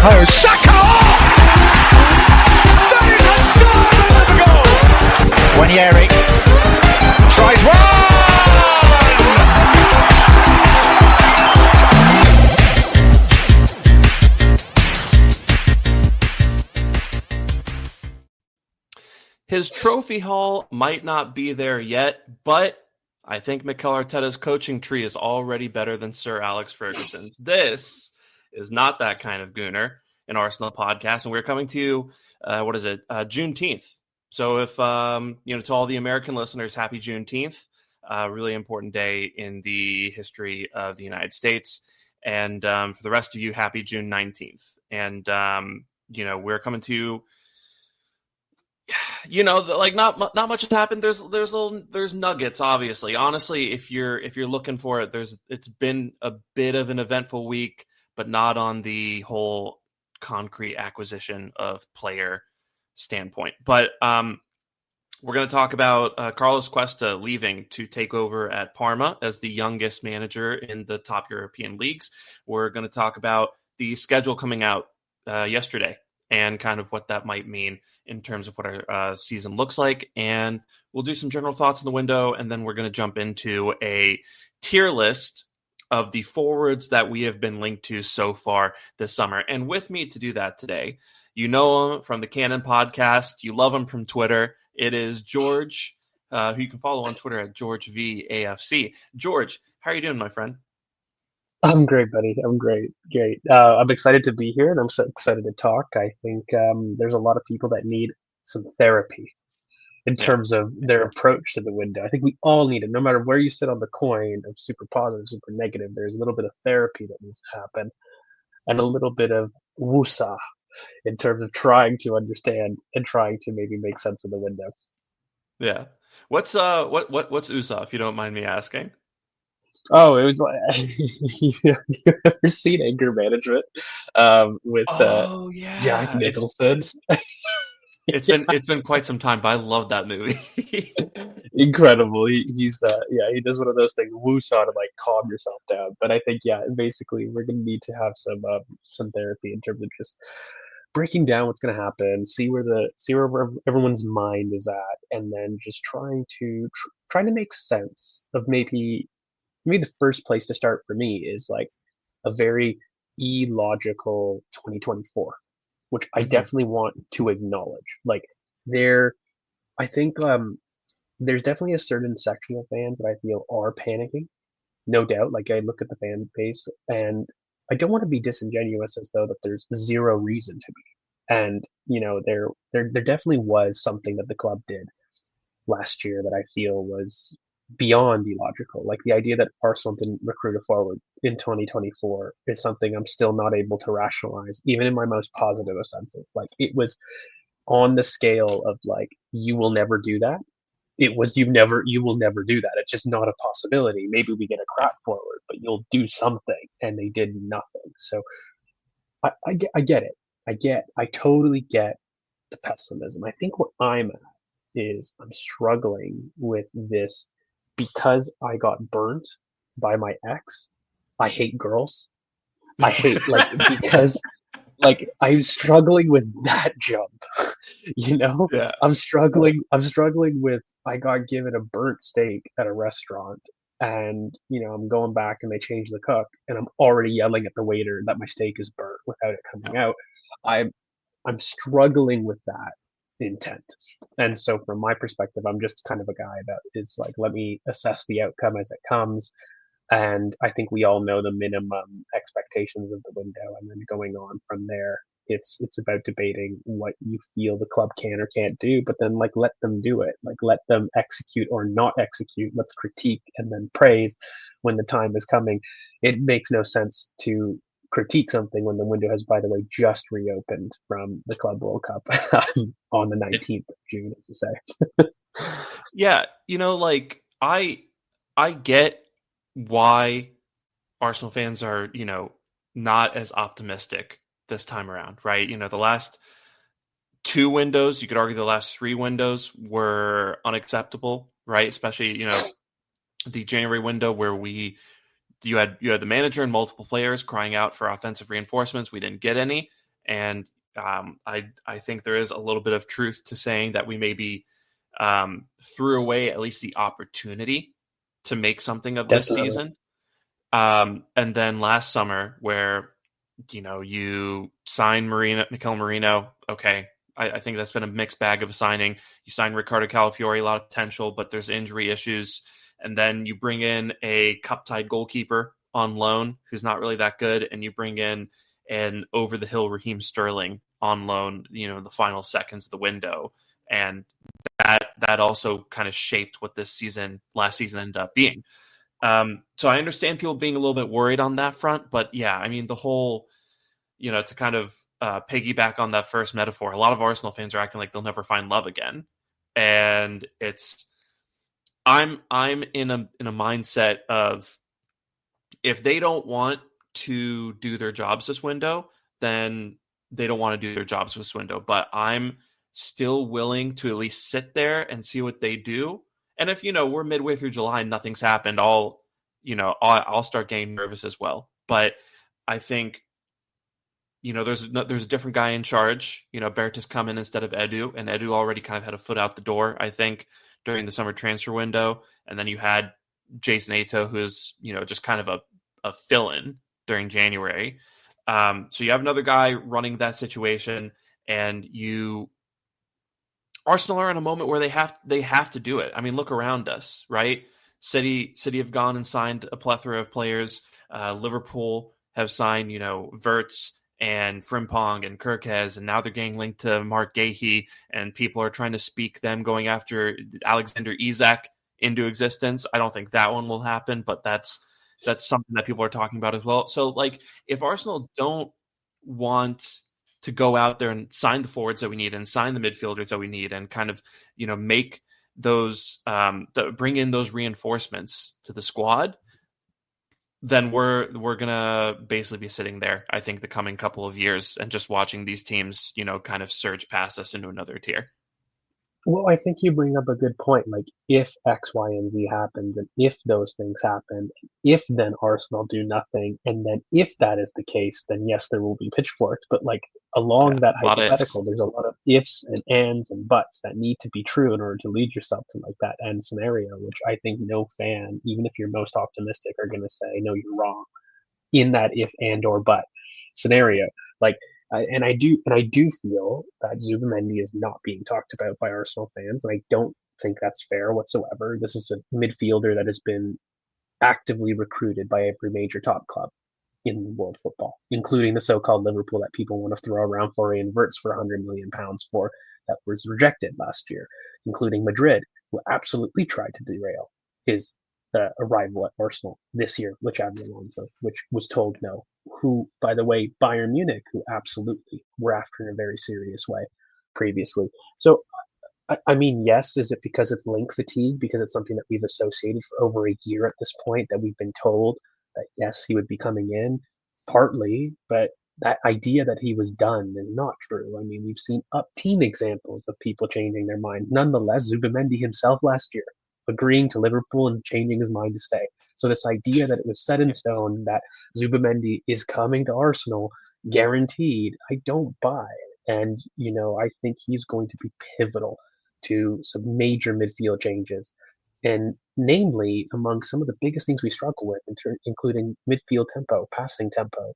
Oh, Saka! That is a goal! Wanyeri tries one! His trophy haul might not be there yet, but I think Mikel Arteta's coaching tree is already better than Sir Alex Ferguson's. This is not that kind of gooner, an Arsenal podcast, and we're coming to you, Juneteenth. So if, to all the American listeners, happy Juneteenth, really important day in the history of the United States. And for the rest of you, happy June 19th. And, we're coming to you, not much has happened. There's nuggets, obviously. Honestly, if you're looking for it, it's been a bit of an eventful week, but not on the whole concrete acquisition of player standpoint. But we're going to talk about Carlos Cuesta leaving to take over at Parma as the youngest manager in the top European leagues. We're going to talk about the schedule coming out yesterday and kind of what that might mean in terms of what our season looks like. And we'll do some general thoughts in the window, and then we're going to jump into a tier list of the forwards that we have been linked to so far this summer. And with me to do that today, you know him from the Cannon podcast. You love him from Twitter. It is George, who you can follow on Twitter at GeorgeVAFC. George, how are you doing, my friend? I'm great, buddy. I'm great. I'm excited to be here, and I'm so excited to talk. I think there's a lot of people that need some therapy in terms of their approach to the window. I think we all need it, no matter where you sit on the coin of super positive, super negative. There's a little bit of therapy that needs to happen, and a little bit of woosah in terms of trying to understand and trying to maybe make sense of the window. Yeah. What's USA, if you don't mind me asking? Oh, it was like you ever seen Anger Management with Jack Nicholson? It's been quite some time, but I love that movie. Incredible. He does one of those things, woosah, to like calm yourself down. But I think basically we're gonna need to have some therapy in terms of just breaking down what's gonna happen, see where everyone's mind is at, and then just trying to make sense of maybe the first place to start for me is like a very illogical 2024, which I definitely want to acknowledge. Like I think there's definitely a certain section of fans that I feel are panicking, no doubt. Like I look at the fan base, and I don't want to be disingenuous as though that there's zero reason to be. And there definitely was something that the club did last year that I feel was beyond illogical. Like the idea that Arsenal didn't recruit a forward in 2024 is something I'm still not able to rationalize, even in my most positive of senses. Like it was on the scale of like, you will never do that. It was you will never do that. It's just not a possibility. Maybe we get a crap forward, but you'll do something, and they did nothing. So I get it. I totally get the pessimism. I think what I'm at is I'm struggling with this because I got burnt by my ex. I hate girls. I hate because I'm struggling with that jump. Yeah. I'm struggling with I got given a burnt steak at a restaurant, and I'm going back and they change the cook, and I'm already yelling at the waiter that my steak is burnt without it coming out. I'm struggling with that intent. And so from my perspective, I'm just kind of a guy that is like, let me assess the outcome as it comes. And I think we all know the minimum expectations of the window, and then going on from there, it's about debating what you feel the club can or can't do, but then like let them do it. Like let them execute or not execute. Let's critique and then praise when the time is coming. It makes no sense to critique something when the window has, by the way, just reopened from the Club World Cup on the 19th of June, as you say. Yeah, I get why Arsenal fans are, not as optimistic this time around, right? The last two windows, you could argue the last three windows were unacceptable, right? Especially, the January window where you had the manager and multiple players crying out for offensive reinforcements. We didn't get any. And I think there is a little bit of truth to saying that we maybe threw away at least the opportunity to make something of this Definitely. season. And then last summer, where you sign Mikel Marino. Okay, I think that's been a mixed bag of a signing. You sign Ricardo Calafiori, a lot of potential, but there's injury issues. And then you bring in a cup-tied goalkeeper on loan who's not really that good, and you bring in an over-the-hill Raheem Sterling on loan, in the final seconds of the window. And that also kind of shaped what last season ended up being. So I understand people being a little bit worried on that front, but yeah, I mean, the whole, to kind of piggyback on that first metaphor, a lot of Arsenal fans are acting like they'll never find love again. And I'm in a mindset of, if they don't want to do their jobs this window, then they don't want to do their jobs this window. But I'm still willing to at least sit there and see what they do. And if we're midway through July and nothing's happened, I'll start getting nervous as well. But I think there's a different guy in charge. Berta's come in instead of Edu, and Edu already kind of had a foot out the door, I think, during the summer transfer window. And then you had Jason Ato, who's just kind of a fill-in during January. So you have another guy running that situation, and Arsenal are in a moment where they have to do it. I mean, look around us, right? City have gone and signed a plethora of players. Liverpool have signed, Verts and Frimpong and Kirkes, and now they're getting linked to Mark Gahey, and people are trying to speak them going after Alexander Isak into existence. I don't think that one will happen, but that's something that people are talking about as well. So, if Arsenal don't want to go out there and sign the forwards that we need and sign the midfielders that we need and kind of, make those, bring in those reinforcements to the squad, then we're going to basically be sitting there, I think, the coming couple of years and just watching these teams, kind of surge past us into another tier. Well, I think you bring up a good point. Like, if X, Y, and Z happens, and if those things happen, if then Arsenal do nothing, and then if that is the case, then yes, there will be pitchforks. But along Yeah, that a lot of ifs. hypothetical, there's a lot of ifs and ands and buts that need to be true in order to lead yourself to that end scenario, which I think no fan, even if you're most optimistic, are going to say, no, you're wrong in that if and or but scenario. And I do feel that Zubamendi is not being talked about by Arsenal fans, and I don't think that's fair whatsoever. This is a midfielder that has been actively recruited by every major top club in world football, including the so-called Liverpool that people want to throw around Florian Wirtz for £100 million for, that was rejected last year, including Madrid, who absolutely tried to derail his arrival at Arsenal this year, with Xabi Alonso, which was told no. Who, by the way, Bayern Munich, who absolutely were after in a very serious way previously. So, I mean, yes, is it because it's link fatigue? Because it's something that we've associated for over a year at this point, that we've been told that yes, he would be coming in? Partly, but that idea that he was done is not true. I mean, we've seen up-teen examples of people changing their minds. Nonetheless, Zubamendi himself last year agreeing to Liverpool and changing his mind to stay. So this idea that it was set in stone that Zubamendi is coming to Arsenal guaranteed, I don't buy. And I think he's going to be pivotal to some major midfield changes, and namely among some of the biggest things we struggle with, including midfield tempo, passing tempo,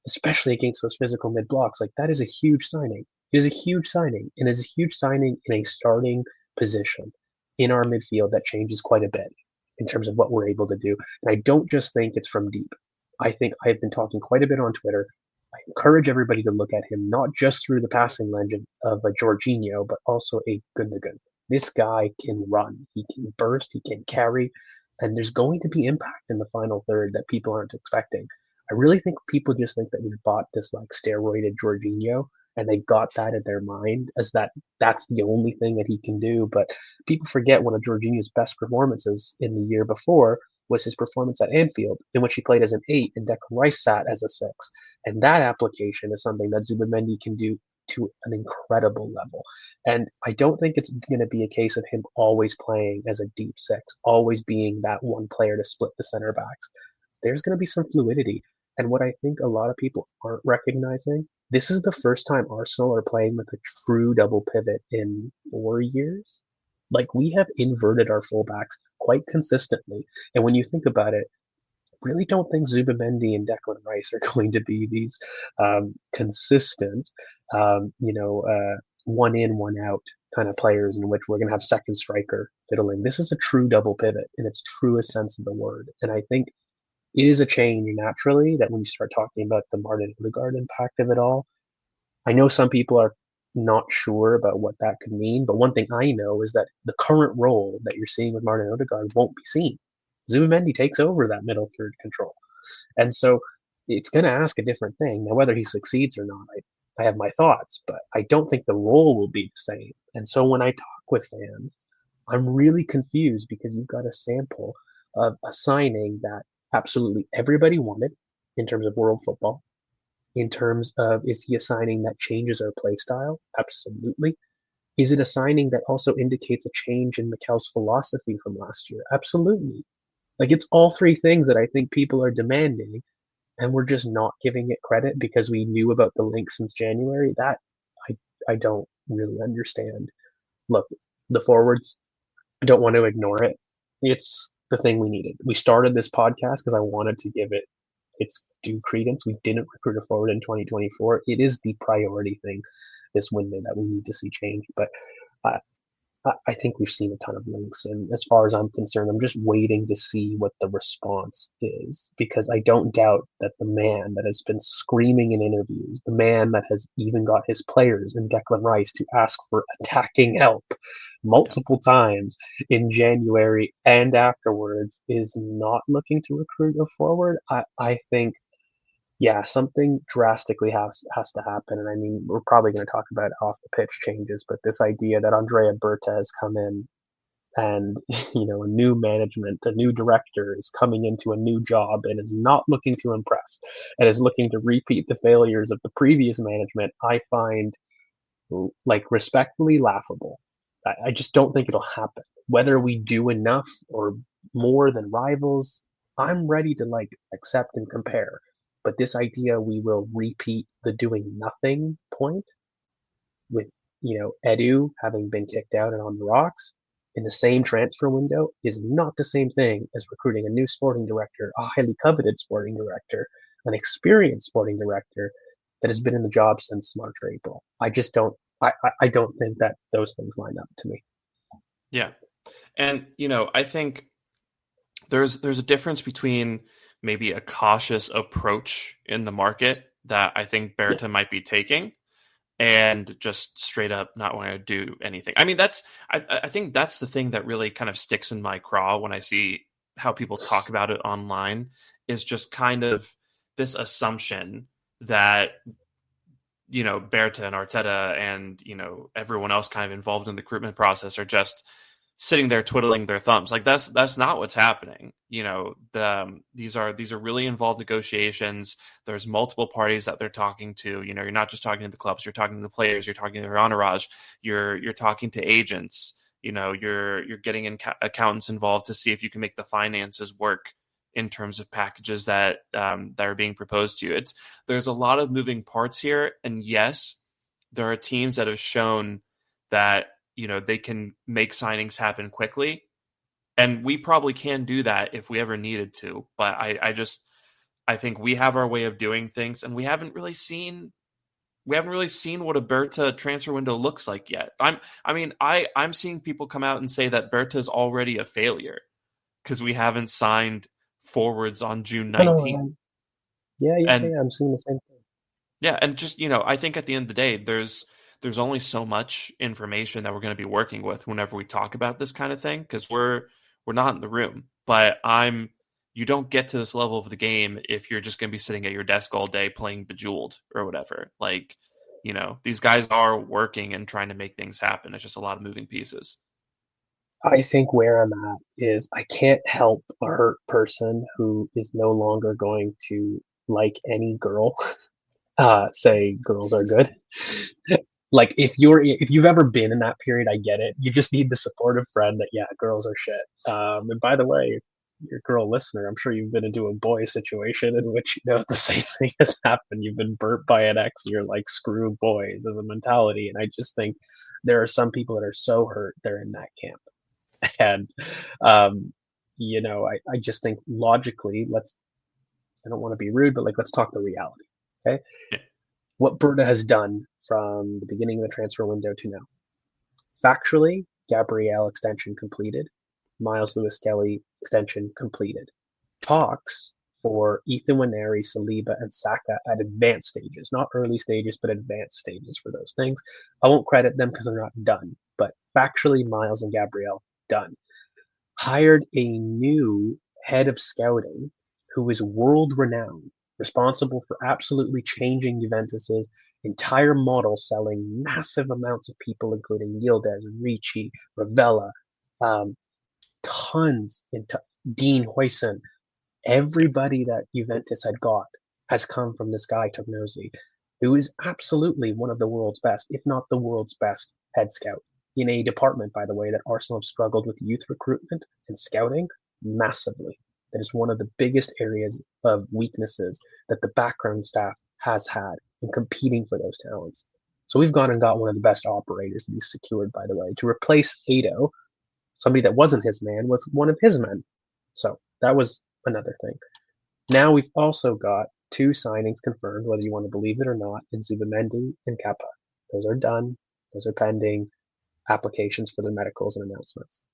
especially against those physical mid blocks. That is a huge signing. It is a huge signing, and it is a huge signing in a starting position in our midfield that changes quite a bit in terms of what we're able to do. And I don't just think it's from deep. I think I've been talking quite a bit on Twitter. I encourage everybody to look at him not just through the passing lens of a Jorginho, but also a Gundogan. This guy can run, he can burst, he can carry, and there's going to be impact in the final third that people aren't expecting. I really think people just think that we've bought this steroided Jorginho, and they got that in their mind as that's the only thing that he can do. But people forget one of Jorginho's best performances in the year before was his performance at Anfield, in which he played as an 8 and Declan Rice sat as a 6. And that application is something that Zubamendi can do to an incredible level. And I don't think it's going to be a case of him always playing as a deep 6, always being that one player to split the center backs. There's going to be some fluidity. And what I think a lot of people aren't recognizing, this is the first time Arsenal are playing with a true double pivot in 4 years. Like, we have inverted our fullbacks quite consistently. And when you think about it, really don't think Zubamendi and Declan Rice are going to be these consistent, one in, one out kind of players in which we're going to have second striker fiddling. This is a true double pivot in its truest sense of the word. And I think it is a change naturally that when you start talking about the Martin Odegaard impact of it all, I know some people are not sure about what that could mean, but one thing I know is that the current role that you're seeing with Martin Odegaard won't be seen. Zubamendi takes over that middle third control. And so it's going to ask a different thing. Now, whether he succeeds or not, I have my thoughts, but I don't think the role will be the same. And so when I talk with fans, I'm really confused because you've got a sample of a signing that absolutely everybody wanted in terms of world football. In terms of, is he a signing that changes our play style? Absolutely. Is it a signing that also indicates a change in Mikel's philosophy from last year? Absolutely. Like, it's all three things that I think people are demanding, and we're just not giving it credit because we knew about the link since January. That I don't really understand. Look, the forwards, I don't want to ignore it. It's the thing we needed. We started this podcast because I wanted to give it its due credence. We didn't recruit a forward in 2024. It is the priority thing this window that we need to see change. But uh, I think we've seen a ton of links, and as far as I'm concerned, I'm just waiting to see what the response is, because I don't doubt that the man that has been screaming in interviews, the man that has even got his players and Declan Rice to ask for attacking help multiple times in January and afterwards, is not looking to recruit a forward. I think, yeah, something drastically has to happen. And I mean, we're probably going to talk about off the pitch changes, but this idea that Andrea Berta has come in and, a new management, a new director is coming into a new job and is not looking to impress and is looking to repeat the failures of the previous management, I find, like, respectfully laughable. I just don't think it'll happen. Whether we do enough or more than rivals, I'm ready to, like, accept and compare. But this idea we will repeat the doing nothing point with, Edu having been kicked out and on the rocks in the same transfer window is not the same thing as recruiting a new sporting director, a highly coveted sporting director, an experienced sporting director that has been in the job since March or April. I just don't. I don't think that those things line up to me. Yeah, and I think there's a difference between maybe a cautious approach in the market that I think Berta might be taking, and just straight up not wanting to do anything. I mean, I think that's the thing that really kind of sticks in my craw when I see how people talk about it online, is just kind of this assumption that Berta and Arteta and everyone else kind of involved in the recruitment process are just sitting there twiddling their thumbs. Like, that's not what's happening. These are really involved negotiations. There's multiple parties that they're talking to. You're not just talking to the clubs. You're talking to the players. You're talking to their entourage. You're talking to agents. You're getting accountants involved to see if you can make the finances work in terms of packages that are being proposed to you. There's a lot of moving parts here, and yes, there are teams that have shown that they can make signings happen quickly, and we probably can do that if we ever needed to. But I think we have our way of doing things, and we haven't really seen what a Berta transfer window looks like yet. I'm seeing people come out and say that Berta is already a failure because we haven't signed forwards on June 19th. Yeah, I'm seeing the same thing. Yeah, and just I think at the end of the day, there's only so much information that we're going to be working with whenever we talk about this kind of thing, because we're not in the room. But you don't get to this level of the game if you're just going to be sitting at your desk all day playing Bejeweled or whatever. Like, these guys are working and trying to make things happen. It's just a lot of moving pieces. I think where I'm at is I can't help a hurt person who is no longer going to like any girl say girls are good. Like, if you've ever been in that period, I get it. You just need the supportive friend that, yeah, girls are shit. And by the way, your girl listener, I'm sure you've been into a boy situation in which the same thing has happened. You've been burnt by an ex. You're like, screw boys as a mentality, and I just think there are some people that are so hurt they're in that camp, and um, I just think logically, I don't want to be rude, but like let's talk the reality. Okay, Yeah. what Berta has done from the beginning of the transfer window to now. Factually, Gabrielle extension completed. Miles Lewis Kelly extension completed. Talks for Ethan Waneri, Saliba, and Saka at advanced stages, not early stages, but advanced stages for those things. I won't credit them because they're not done, but factually, Miles and Gabrielle done. Hired a new head of scouting who is world renowned, responsible for absolutely changing Juventus's entire model, selling massive amounts of people, including Yildiz, Ricci, Ravella, um, tons into Dean Huijsen. Everybody that Juventus had got has come from this guy, Tognosi, who is absolutely one of the world's best, if not the world's best head scout in a department, by the way, that Arsenal have struggled with youth recruitment and scouting massively. That is one of the biggest areas of weaknesses that the background staff has had in competing for those talents. So we've gone and got one of the best operators that he's secured, by the way, to replace Ado, somebody that wasn't his man, with one of his men. So that was another thing. Now we've also got two signings confirmed, whether you want to believe it or not, in Zubamendi and Kepa. Those are done. Those are pending applications for their medicals and announcements.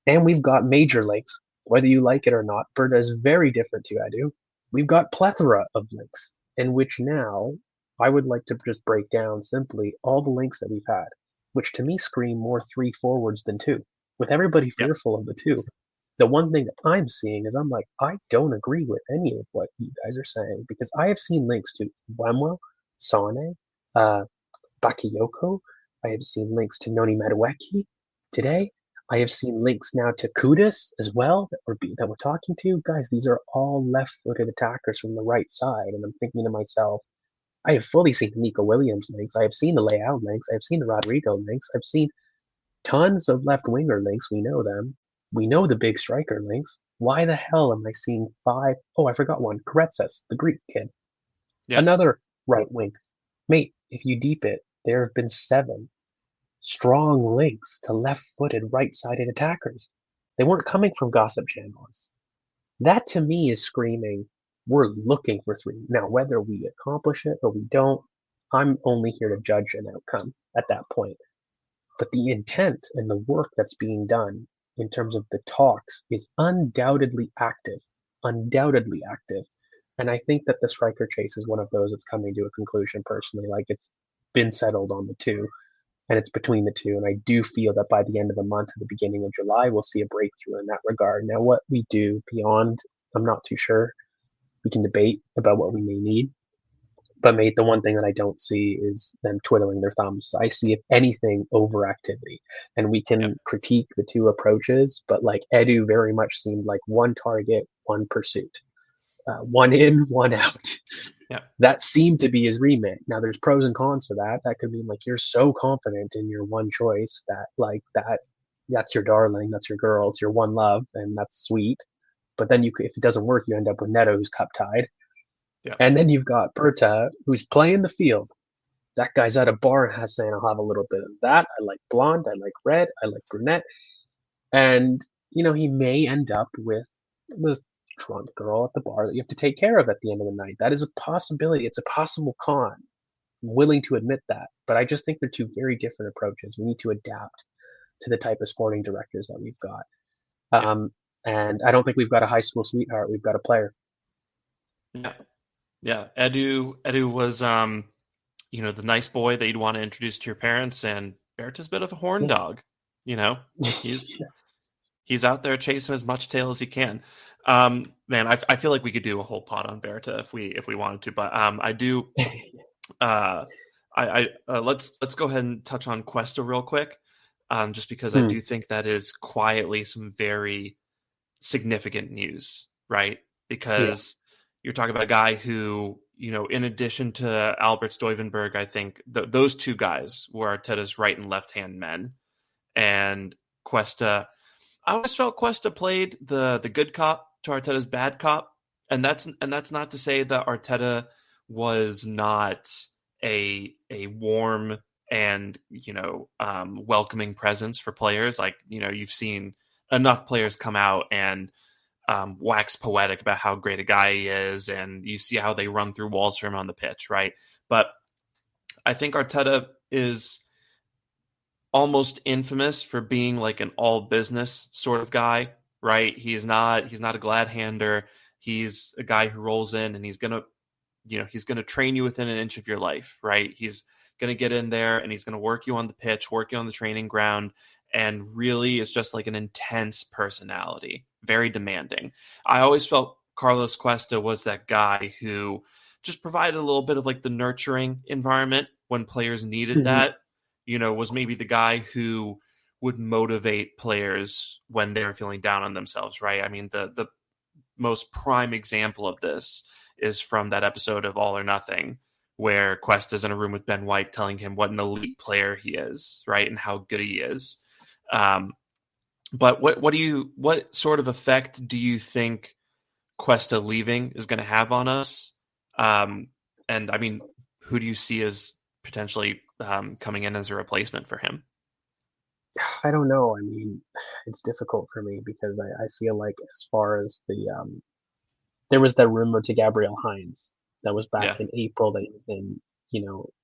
And we've got major links, whether you like it or not. Berta is very different to Edu. We've got plethora of links, in which now I would like to just break down simply all the links that we've had, which to me scream more 3 forwards than 2, with everybody fearful of the 2. The one thing that I'm seeing is I'm like, I don't agree with any of what you guys are saying, because I have seen links to Wemwell, Sane, Bakayoko. I have seen links to Noni Madueke today. I have seen links now to Kudus as well that we're talking to. Guys, these are all left-footed attackers from the right side, and I'm thinking to myself, I have fully seen the Nico Williams links. I have seen the Leao links. I've seen the Rodrigo links. I've seen tons of left winger links. We know them. We know the big striker links. Why the hell am I seeing 5? Oh, I forgot one. Karetsis, the Greek kid. Yeah. Another right wing. Mate, if you deep it, there have been 7 strong links to left-footed, right-sided attackers. They weren't coming from gossip channels. That to me is screaming, we're looking for 3. Now, whether we accomplish it or we don't, I'm only here to judge an outcome at that point. But the intent and the work that's being done in terms of the talks is undoubtedly active. Undoubtedly active. And I think that the striker chase is one of those that's coming to a conclusion personally. Like, it's been settled on the 2, and it's between the 2. And I do feel that by the end of the month, or the beginning of July, we'll see a breakthrough in that regard. Now, what we do beyond, I'm not too sure. We can debate about what we may need. But mate, the one thing that I don't see is them twiddling their thumbs. I see, if anything, overactivity. And we can critique the 2 approaches, but like Edu very much seemed like one target, one pursuit. One in, one out. Yeah. That seemed to be his remit. Now there's pros and cons to that. That could mean like you're so confident in your one choice that like that's your darling, that's your girl, it's your one love, and that's sweet. But then if it doesn't work, you end up with Neto, who's cup tied. Yeah. And then you've got Berta, who's playing the field. That guy's at a bar and has saying, I'll have a little bit of that. I like blonde, I like red, I like brunette. And, he may end up with the drunk girl at the bar that you have to take care of at the end of the night. That is a possibility. It's a possible con. I'm willing to admit that. But I just think they're 2 very different approaches. We need to adapt to the type of sporting directors that we've got. And I don't think we've got a high school sweetheart. We've got a player. Yeah. Yeah. Edu was, the nice boy that you'd want to introduce to your parents, and Berta's a bit of a horn dog. He's out there chasing as much tail as he can. Man, I feel like we could do a whole pod on Berta if we wanted to, but I do. Let's go ahead and touch on Cuesta real quick, just because I do think that is quietly some very significant news, right? Because you're talking about a guy who, in addition to Albert Stuyvenberg, I think those 2 guys were Arteta's right and left hand men, and Cuesta. I always felt Cuesta played the good cop to Arteta's bad cop, and that's not to say that Arteta was not a warm and welcoming presence for players. Like you've seen enough players come out and wax poetic about how great a guy he is, and you see how they run through walls for him on the pitch, right? But I think Arteta is almost infamous for being like an all business sort of guy, right? He's not a glad hander. He's a guy who rolls in and he's gonna train you within an inch of your life, right? He's gonna get in there and he's gonna work you on the pitch, work you on the training ground, and really is just like an intense personality, very demanding. I always felt Carlos Cuesta was that guy who just provided a little bit of like the nurturing environment when players needed Mhm. that. Was maybe the guy who would motivate players when they were feeling down on themselves, right? I mean, the most prime example of this is from that episode of All or Nothing, where Quest is in a room with Ben White telling him what an elite player he is, right, and how good he is. Um, but what sort of effect do you think Cuesta leaving is going to have on us? And I mean, who do you see as potentially coming in as a replacement for him? I don't know. I mean, it's difficult for me because I feel like as far as there was that rumor to Gabriel Hines that was back Yeah, in April that he was in,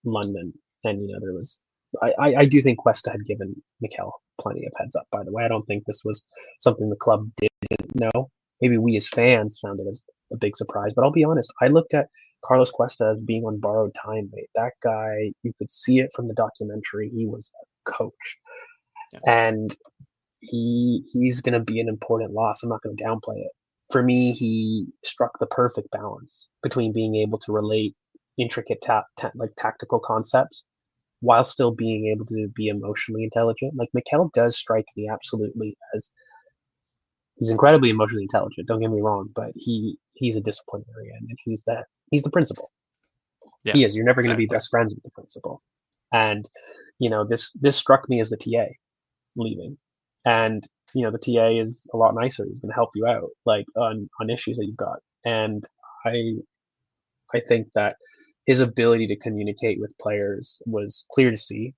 London. And, there was, I do think Cuesta had given Mikel plenty of heads up, by the way. I don't think this was something the club didn't know. Maybe we as fans found it as a big surprise, but I'll be honest, I looked at Carlos Cuesta as being on borrowed time, mate. That guy, you could see it from the documentary. He was a coach. yeah, And he's going to be an important loss. I'm not going to downplay it. For me, he struck the perfect balance between being able to relate intricate like tactical concepts while still being able to be emotionally intelligent. Like Mikel does strike me absolutely as he's incredibly emotionally intelligent. Don't get me wrong, but he's a disciplinarian and he's the principal. yeah, He is. You're never going to be exactly. best friends with the principal. And this struck me as the TA leaving. And the TA is a lot nicer. He's going to help you out, like on issues that you've got. And I I think that his ability to communicate with players was clear to see.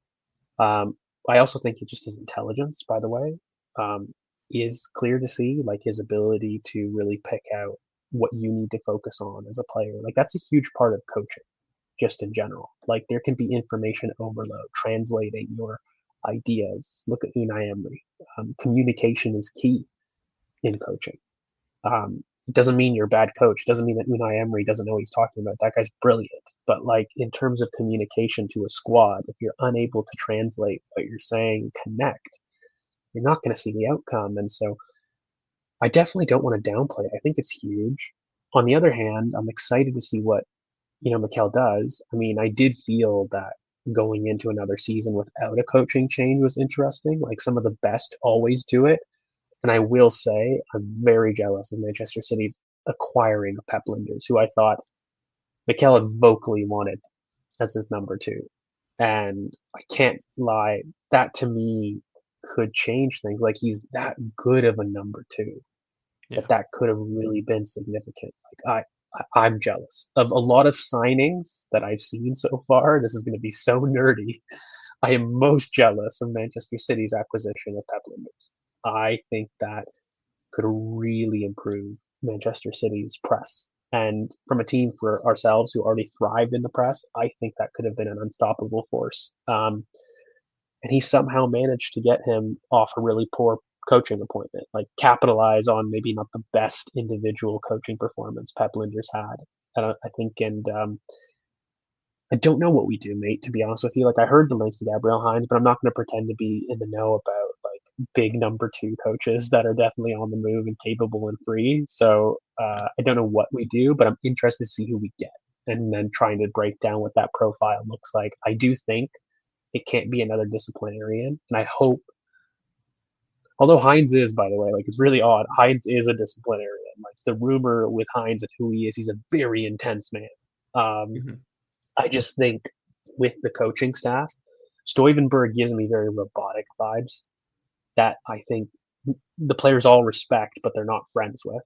Um, I also think it just his intelligence, by the way, um, is clear to see. Like his ability to really pick out what you need to focus on as a player. Like that's a huge part of coaching just in general. Like there can be information overload, translating your ideas. Look at Unai Emery. Communication is key in coaching. It doesn't mean you're a bad coach. It doesn't mean that Unai Emery doesn't know what he's talking about. That guy's brilliant. But like in terms of communication to a squad, if you're unable to translate what you're saying, connect, you're not going to see the outcome. And so I definitely don't want to downplay it. I think it's huge. On the other hand, I'm excited to see what Mikel does. I mean, I did feel that going into another season without a coaching change was interesting. Like some of the best always do it. And I will say, I'm very jealous of Manchester City's acquiring of Pep Linders, who I thought Mikel had vocally wanted as his number two. And I can't lie, that to me could change things. Like he's that good of a number two Yeah. that could have really been significant. Like I'm jealous of a lot of signings that I've seen so far. This is going to be so nerdy. I am most jealous of Manchester City's acquisition of Pep Linders. I think that could really improve Manchester City's press. And from a team for ourselves who already thrived in the press, I think that could have been an unstoppable force. And he somehow managed to get him off a really poor coaching appointment, like capitalize on maybe not the best individual coaching performance Pep Linders had. I think, and I don't know what we do, mate. To be honest with you, like I heard the links to Gabriel Hines, but I'm not going to pretend to be in the know about like big number two coaches that are definitely on the move and capable and free. So I don't know what we do, but I'm interested to see who we get, and then trying to break down what that profile looks like. I do think it can't be another disciplinarian, and I hope. Although Hines is, by the way, like it's really odd. Hines is a disciplinarian. Like the rumor with Hines and who he is, he's a very intense man. Um, Mhm. I just think with the coaching staff, Stuyvenberg gives me very robotic vibes that I think the players all respect, but they're not friends with.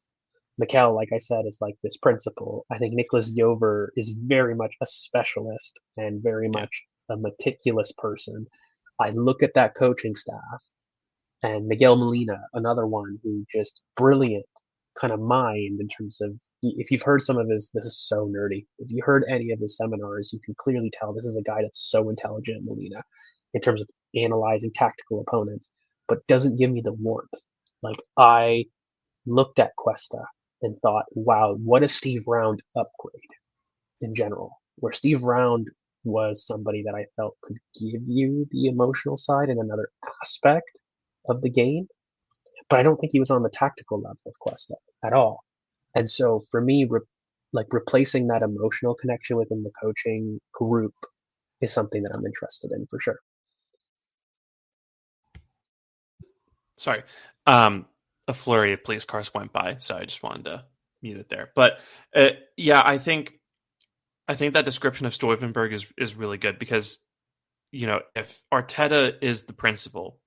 Mikel, like I said, is like this principal. I think Nicholas Jover is very much a specialist and very Yeah. much a meticulous person. I look at that coaching staff and Miguel Molina, another one who just brilliant kind of mind in terms of if you've heard some of his, this is so nerdy. If you heard any of his seminars, you can clearly tell this is a guy that's so intelligent, Molina, in terms of analyzing tactical opponents, but doesn't give me the warmth. Like I looked at Cuesta and thought, wow, what a Steve Round upgrade in general. Where Steve Round was somebody that I felt could give you the emotional side and another aspect of the game, but I don't think he was on the tactical level of Cuesta at all. And so for me, like replacing that emotional connection within the coaching group is something that I'm interested in for sure. Sorry. A flurry of police cars went by, so I just wanted to mute it there. But yeah, I think that description of Stuyvenberg is really good because, you know, if Arteta is the principal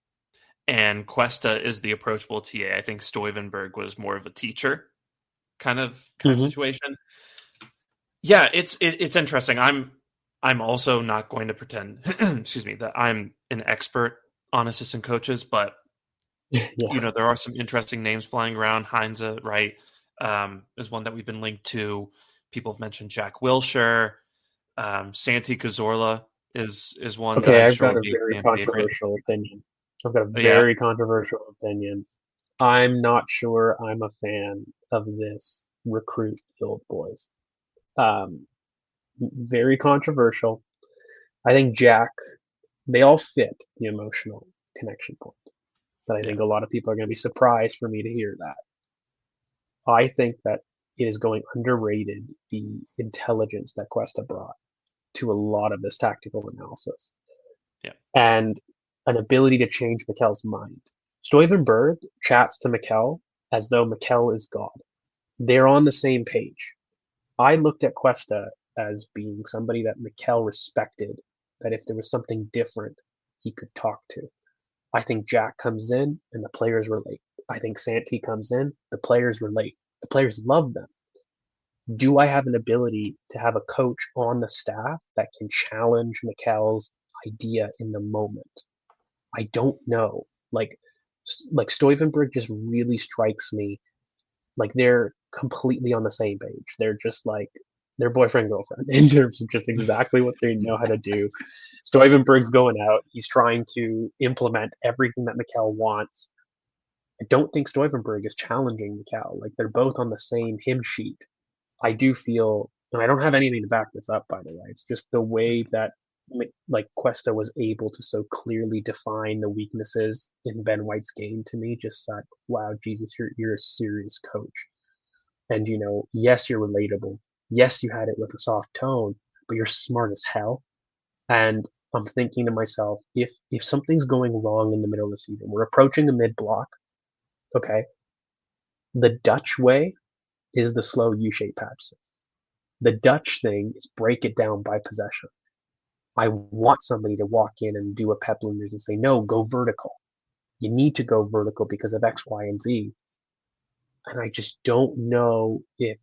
and Cuesta is the approachable TA, I think Stuyvenberg was more of a teacher kind of situation. Yeah, it's interesting. I'm also not going to pretend, excuse me, that I'm an expert on assistant coaches, but Yeah. you know, there are some interesting names flying around. Heinze, right, is one that we've been linked to. People have mentioned Jack Wilshere. Santi Cazorla is one that Okay, I'm I've sure got would a be a very fan favorite. controversial opinion. I've got a Yeah, very controversial opinion. I'm not sure I'm a fan of this recruit Old Boys. Um, very controversial. I think Jack, they all fit the emotional connection point. But I yeah, think a lot of people are going to be surprised for me to hear that. I think that it is going underrated the intelligence that Cuesta brought to a lot of this tactical analysis yeah, and an ability to change Mikel's mind. Stuyvenberg chats to Mikel as though Mikel is God. They're on the same page. I looked at Cuesta as being somebody that Mikel respected, that if there was something different, he could talk to. I think Jack comes in and the players relate. I think Santi comes in, the players relate. The players love them. Do I have an ability to have a coach on the staff that can challenge Mikel's idea in the moment? I don't know. Like Stuyvenberg just really strikes me like they're completely on the same page. They're just like they're boyfriend girlfriend in terms of just exactly what they know how to do. Stuyvenberg's going out. He's trying to implement everything that Mikel wants. I don't think Stuyvenberg is challenging Mikel. Like they're both on the same hymn sheet. I do feel, and I don't have anything to back this up, by the way. It's just the way that like Cuesta was able to so clearly define the weaknesses in Ben White's game to me. Just like, wow, Jesus, you're a serious coach. And you know, yes, you're relatable. Yes, you had it with a soft tone, but you're smart as hell. And I'm thinking to myself, if something's going wrong in the middle of the season, we're approaching the mid block. Okay, the Dutch way is the slow U-shaped pass. The Dutch thing is break it down by possession. I want somebody to walk in and do a Pep Linders and say, no, go vertical. You need to go vertical because of X, Y, and Z. And I just don't know if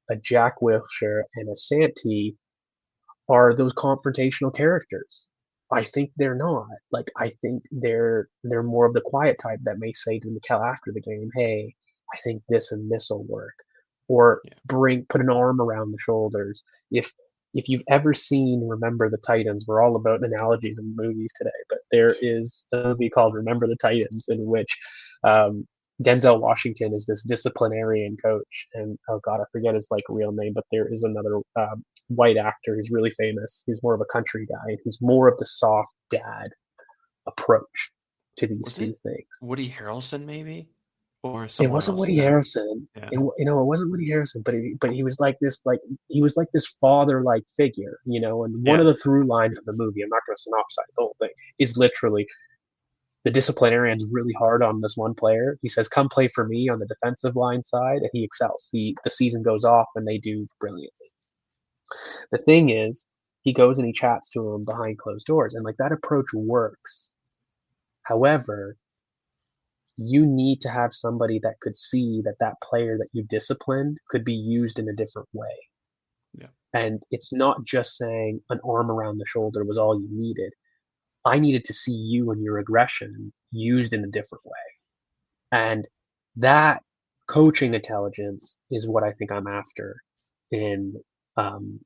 a Jack Wilshere and a Santi are those confrontational characters. I think they're not. Like I think they're more of the quiet type that may say to Mikel after the game, "Hey, I think this and this will work," or yeah. put an arm around the shoulders. If you've ever seen Remember the Titans, we're all about analogies in movies today, but there is a movie called Remember the Titans in which um, Denzel Washington is this disciplinarian coach, and oh god, I forget his like real name, but there is another white actor who's really famous. He's more of a country guy. He's more of the soft dad approach to these Was two it things. Woody Harrelson maybe, or It someone wasn't else? Woody Harrelson. Yeah, It wasn't Woody Harrelson, but he was he was like this father like figure, you know. And one yeah, of the through lines of the movie, I'm not going to synopsize the whole thing, is literally the disciplinarian's really hard on this one player. He says, "Come play for me on the defensive line side," and he excels. The season goes off, and they do brilliantly. The thing is, he goes and he chats to him behind closed doors, and like that approach works. However, you need to have somebody that could see that that player that you disciplined could be used in a different way. Yeah. And it's not just saying an arm around the shoulder was all you needed. I needed to see you and your aggression used in a different way. And that coaching intelligence is what I think I'm after in um,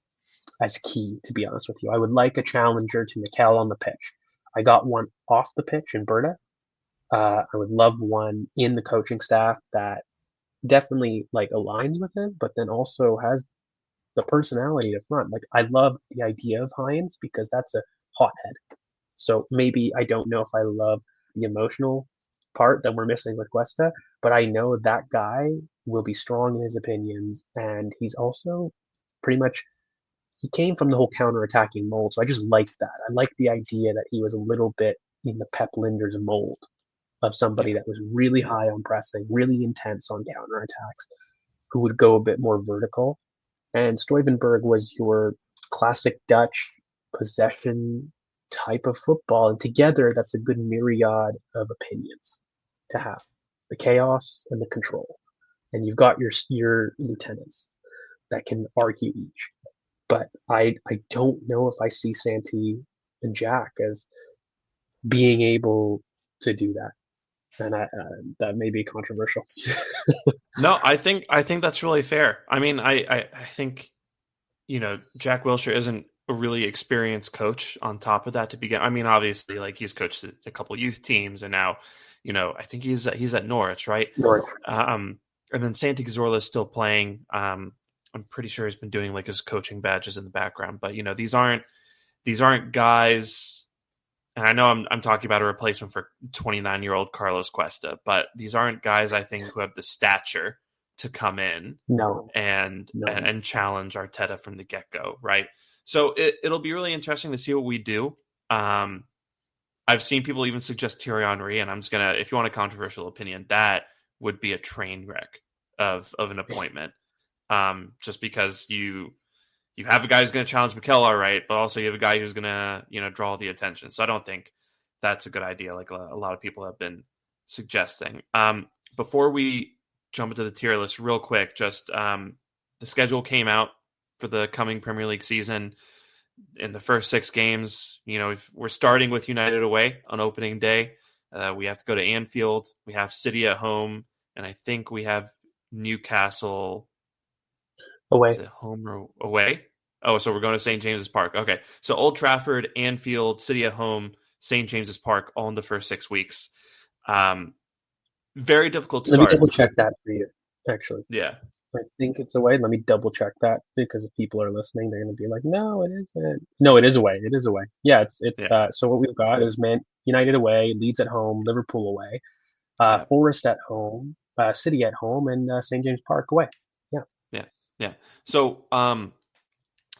as key, to be honest with you. I would like a challenger to Mikel on the pitch. I got one off the pitch in Berta. I would love one in the coaching staff that definitely like aligns with it, but then also has the personality to front. Like I love the idea of Hines because that's a hothead. So maybe I don't know if I love the emotional part that we're missing with Cuesta, but I know that guy will be strong in his opinions, and he's also pretty much he came from the whole counter-attacking mold. So I just like that. I like the idea that he was a little bit in the Pep Linders mold of somebody Yeah. that was really high on pressing, really intense on counterattacks, who would go a bit more vertical. And Stuyvenberg was your classic Dutch possession type of football. And together, that's a good myriad of opinions to have the chaos and the control. And you've got your lieutenants that can argue each. But I don't know if I see Santi and Jack as being able to do that. And that may be controversial. No, I think that's really fair. I mean, I think Jack Wilshere isn't a really experienced coach on top of that to begin. I mean, obviously, like he's coached a couple youth teams, and now, I think he's at Norwich, right? North. And then Santi Cazorla is still playing. I'm pretty sure he's been doing like his coaching badges in the background, but these aren't guys. And I know I'm talking about a replacement for 29-year-old Carlos Cuesta, but these aren't guys I think who have the stature to come in No, and no. and challenge Arteta from the get-go, right? So it'll be really interesting to see what we do. I've seen people even suggest Thierry Henry, and I'm just gonna, if you want a controversial opinion, that would be a train wreck of an appointment. Just because you have a guy who's going to challenge Mikel, all right, but also you have a guy who's going to, draw the attention. So I don't think that's a good idea, like a lot of people have been suggesting. Before we jump into the tier list, real quick, just the schedule came out for the coming Premier League season. In the first 6 games, if we're starting with United away on opening day. We have to go to Anfield. We have City at home, and I think we have Newcastle. Away. Is it home or away? Oh, so we're going to St. James's Park. Okay. So Old Trafford, Anfield, City at home, St. James's Park, all in the first 6 weeks. Very difficult Let me start. double check that for you, actually. Yeah. I think it's away. Let me double check that because if people are listening, they're going to be like, "No, it isn't." No, it is away. It is away. Yeah, it's Yeah. so what we've got is Man United away, Leeds at home, Liverpool away, Yeah. Forest at home, City at home, and St James Park away. Yeah, Yeah. Yeah. So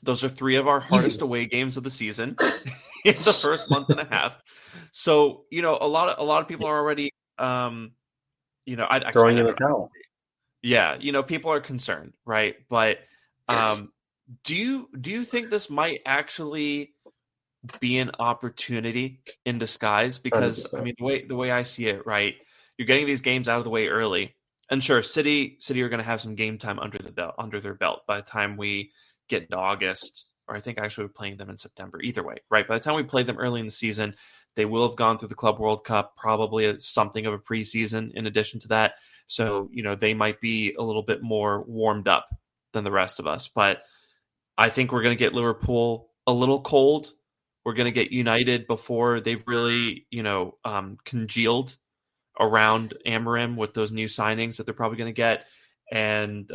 those are 3 of our hardest easy. away games of the season in the first month and a half. So, a lot of people are already I Throwing in never the towel. Yeah, people are concerned, right? But do you think this might actually be an opportunity in disguise? Because I 100%. mean, the way I see it, right? You're getting these games out of the way early, and sure, City are going to have some game time under their belt by the time we get into August, or I think actually we're playing them in September. Either way, right? By the time we play them early in the season, they will have gone through the Club World Cup, probably something of a preseason in addition to that. So, they might be a little bit more warmed up than the rest of us. But I think we're going to get Liverpool a little cold. We're going to get United before they've really, congealed around Amarim with those new signings that they're probably going to get. And,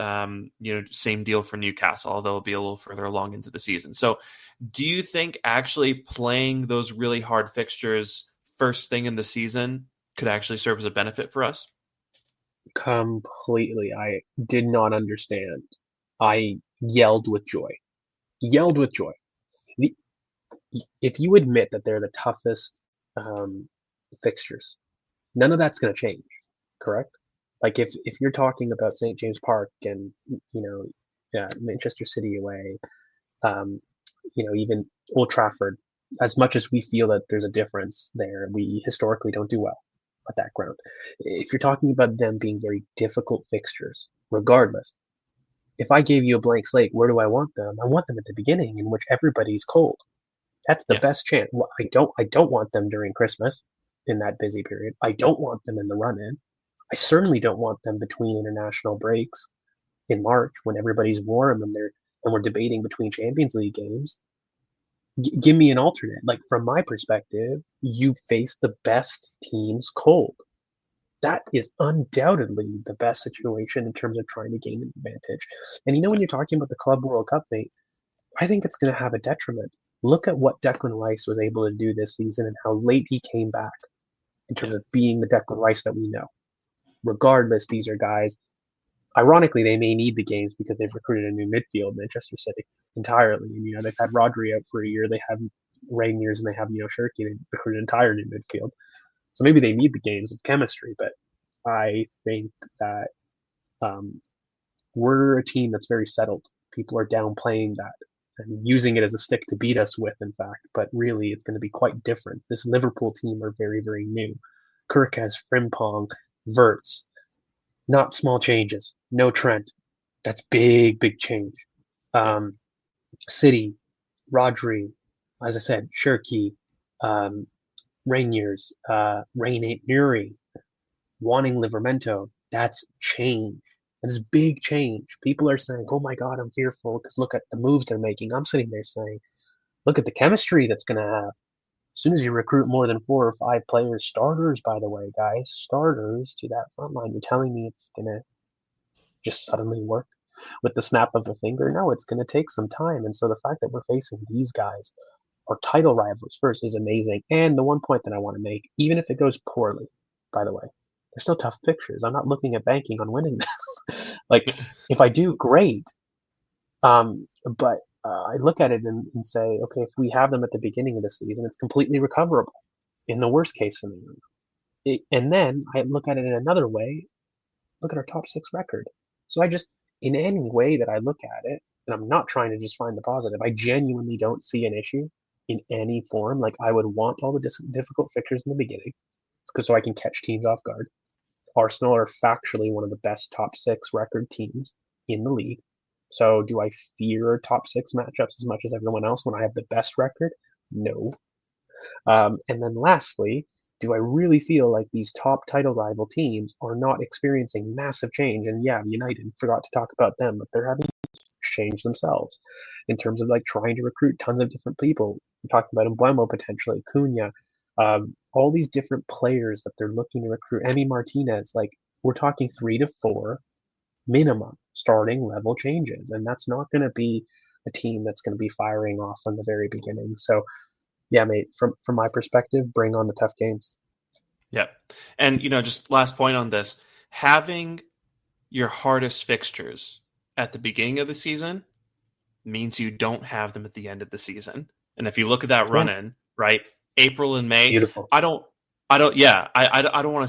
same deal for Newcastle, although it'll be a little further along into the season. So do you think actually playing those really hard fixtures first thing in the season could actually serve as a benefit for us? Completely. I did not understand. I yelled with joy. Yelled with joy. The, if you admit that they're the toughest fixtures, none of that's going to change, correct? Like if you're talking about St. James Park and Manchester City away, um, even Old Trafford, as much as we feel that there's a difference there, we historically don't do well. at that ground. If you're talking about them being very difficult fixtures, regardless, if I gave you a blank slate, where do I want them? I want them at the beginning, in which everybody's cold. That's the Yeah. best chance. I don't want them during Christmas in that busy period. I don't want them in the run-in. I certainly don't want them between international breaks in March when everybody's warm and we're debating between Champions League games. Give me an alternate. Like from my perspective, you face the best teams cold. That is undoubtedly the best situation in terms of trying to gain an advantage. And when you're talking about the Club World Cup, mate, I think it's going to have a detriment. Look at what Declan Rice was able to do this season and how late he came back in terms Yeah. of being the Declan Rice that we know. Regardless, these are guys. Ironically, they may need the games because they've recruited a new midfield, Manchester City, entirely. And, they've had Rodri out for a year. They have Rangers and they have Shirky. They recruited an entire new midfield. So maybe they need the games of chemistry, but I think that we're a team that's very settled. People are downplaying that and using it as a stick to beat us with, in fact. But really, it's going to be quite different. This Liverpool team are very, very new. Kirk has Frimpong, Verts, not small changes. No Trent. That's big, big change. City, Rodri, as I said, Shirky, Rainiers, Rain Nuri, wanting Livermento. That's change. That is big change. People are saying, oh my God, I'm fearful because look at the moves they're making. I'm sitting there saying, look at the chemistry that's going to have. As soon as you recruit more than 4 or 5 players, starters, by the way, guys, starters to that front line, you're telling me it's going to just suddenly work with the snap of a finger? No, it's going to take some time. And so the fact that we're facing these guys, our title rivals first, is amazing. And the one point that I want to make, even if it goes poorly, by the way, they're still tough fixtures. I'm not looking at banking on winning them. Like, if I do, great. But I look at it and say, okay, if we have them at the beginning of the season, it's completely recoverable in the worst case scenario. And then I look at it in another way. Look at our top 6 record. So in any way that I look at it, and I'm not trying to just find the positive, I genuinely don't see an issue in any form. Like, I would want all the difficult fixtures in the beginning because so I can catch teams off guard. Arsenal are factually one of the best top 6 record teams in the league. So do I fear top 6 matchups as much as everyone else when I have the best record? No. And then lastly, do I really feel like these top title rival teams are not experiencing massive change? And yeah, United, forgot to talk about them, but they're having change themselves in terms of like trying to recruit tons of different people. We're talking about Embuemo potentially, Cunha, all these different players that they're looking to recruit. Emi Martinez, like we're talking 3 to 4 minimum starting level changes, and that's not going to be a team that's going to be firing off from the very beginning. So yeah, mate, from my perspective, bring on the tough games. Yeah. And, just last point on this, having your hardest fixtures at the beginning of the season means you don't have them at the end of the season. And if you look at that run in, right, April and May, Beautiful. I don't want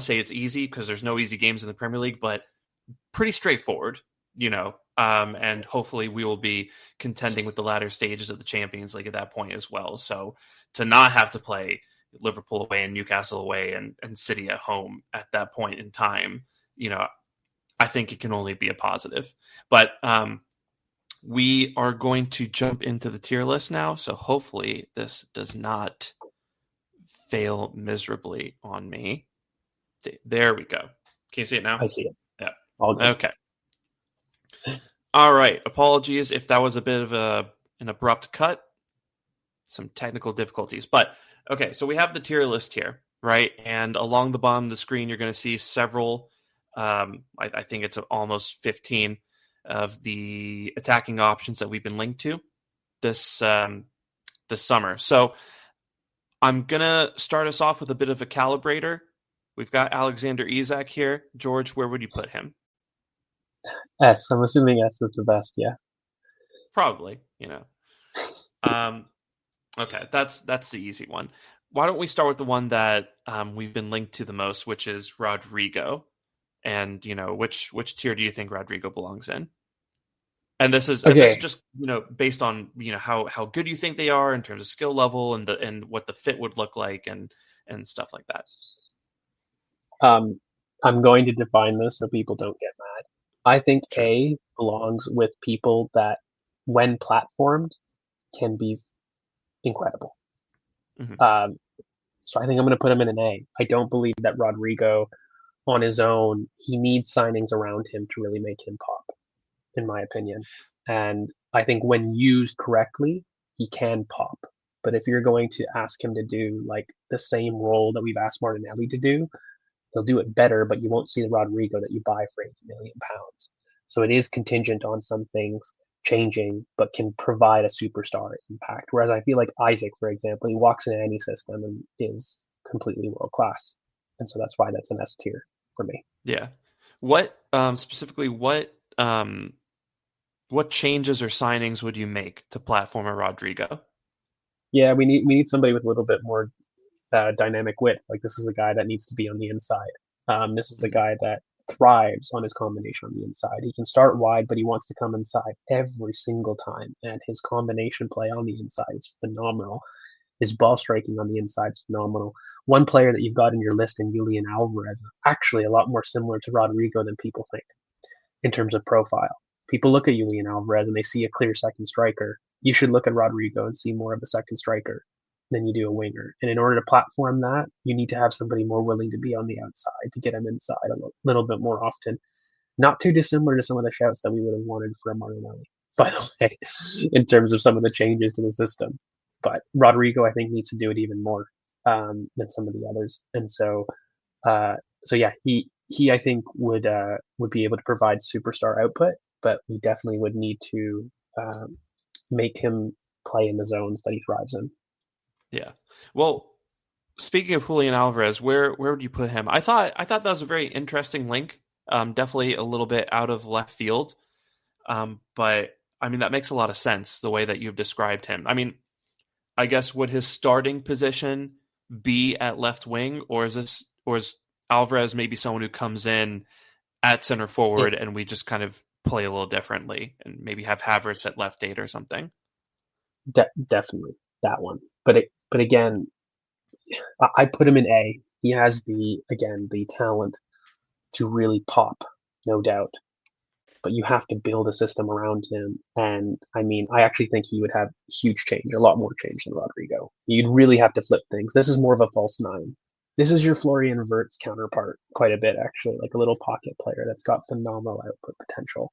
to say it's easy because there's no easy games in the Premier League, but pretty straightforward, and hopefully we will be contending with the latter stages of the Champions League at that point as well. So to not have to play Liverpool away and Newcastle away and City at home at that point in time, I think it can only be a positive. But we are going to jump into the tier list now. So hopefully this does not fail miserably on me. There we go. Can you see it now? I see it. Yeah. All good. Okay. All right. Apologies if that was a bit of an abrupt cut. Some technical difficulties. But, okay, so we have the tier list here, right? And along the bottom of the screen, you're going to see several, I think it's almost 15 of the attacking options that we've been linked to this summer. So I'm going to start us off with a bit of a calibrator. We've got Alexander Isak here. George, where would you put him? S. I'm assuming S is the best, yeah. Probably, Okay, that's the easy one. Why don't we start with the one that we've been linked to the most, which is Rodrigo. And, which tier do you think Rodrigo belongs in? And this is just, based on, how good you think they are in terms of skill level and what the fit would look like and stuff like that. Um, I'm going to define this so people don't get mad. I think Sure. A belongs with people that, when platformed, can be incredible. Hmm. Um, so I think I'm going to put him in an A. I don't believe that Rodrigo, on his own, he needs signings around him to really make him pop, in my opinion. And I think when used correctly, he can pop. But if you're going to ask him to do like the same role that we've asked Martinelli to do, he'll do it better, but you won't see the Rodrigo that you buy for £80 million. So it is contingent on some things changing, but can provide a superstar impact. Whereas I feel like Isaac, for example, he walks into any system and is completely world class. And so that's why that's an S tier for me. Yeah. What specifically what changes or signings would you make to platform a Rodrigo? Yeah, we need somebody with a little bit more dynamic width. Like this is a guy that needs to be on the inside. This is a Mhm. guy that thrives on his combination on the inside. He can start wide, but he wants to come inside every single time. And his combination play on the inside is phenomenal. His ball striking on the inside is phenomenal. One player that you've got in your list in Julian Alvarez is actually a lot more similar to Rodrigo than people think in terms of profile. People look at Julian Alvarez and they see a clear second striker. You should look at Rodrigo and see more of a second striker than you do a winger. And in order to platform that, you need to have somebody more willing to be on the outside to get him inside a little bit more often. Not too dissimilar to some of the shouts that we would have wanted for Martinelli, by the way, in terms of some of the changes to the system. But Rodrigo, I think, needs to do it even more than some of the others. And uh, so yeah, he I think would be able to provide superstar output, but we definitely would need to make him play in the zones that he thrives in. Yeah. Well, speaking of Julian Alvarez, where would you put him? I thought that was a very interesting link. Definitely a little bit out of left field. But I mean that makes a lot of sense the way that you've described him. I mean, I guess would his starting position be at left wing, or is Alvarez maybe someone who comes in at center It forward and we just kind of play a little differently and maybe have Havertz at left eight or something? definitely that one, but again, I put him in A. He has the talent to really pop, no doubt. But you have to build a system around him. And I mean, I actually think he would have huge change, a lot more change than Rodrigo. You'd really have to flip things. This is more of a false nine. This is your Florian Wirtz counterpart quite a bit, actually, like a little pocket player that's got phenomenal output potential,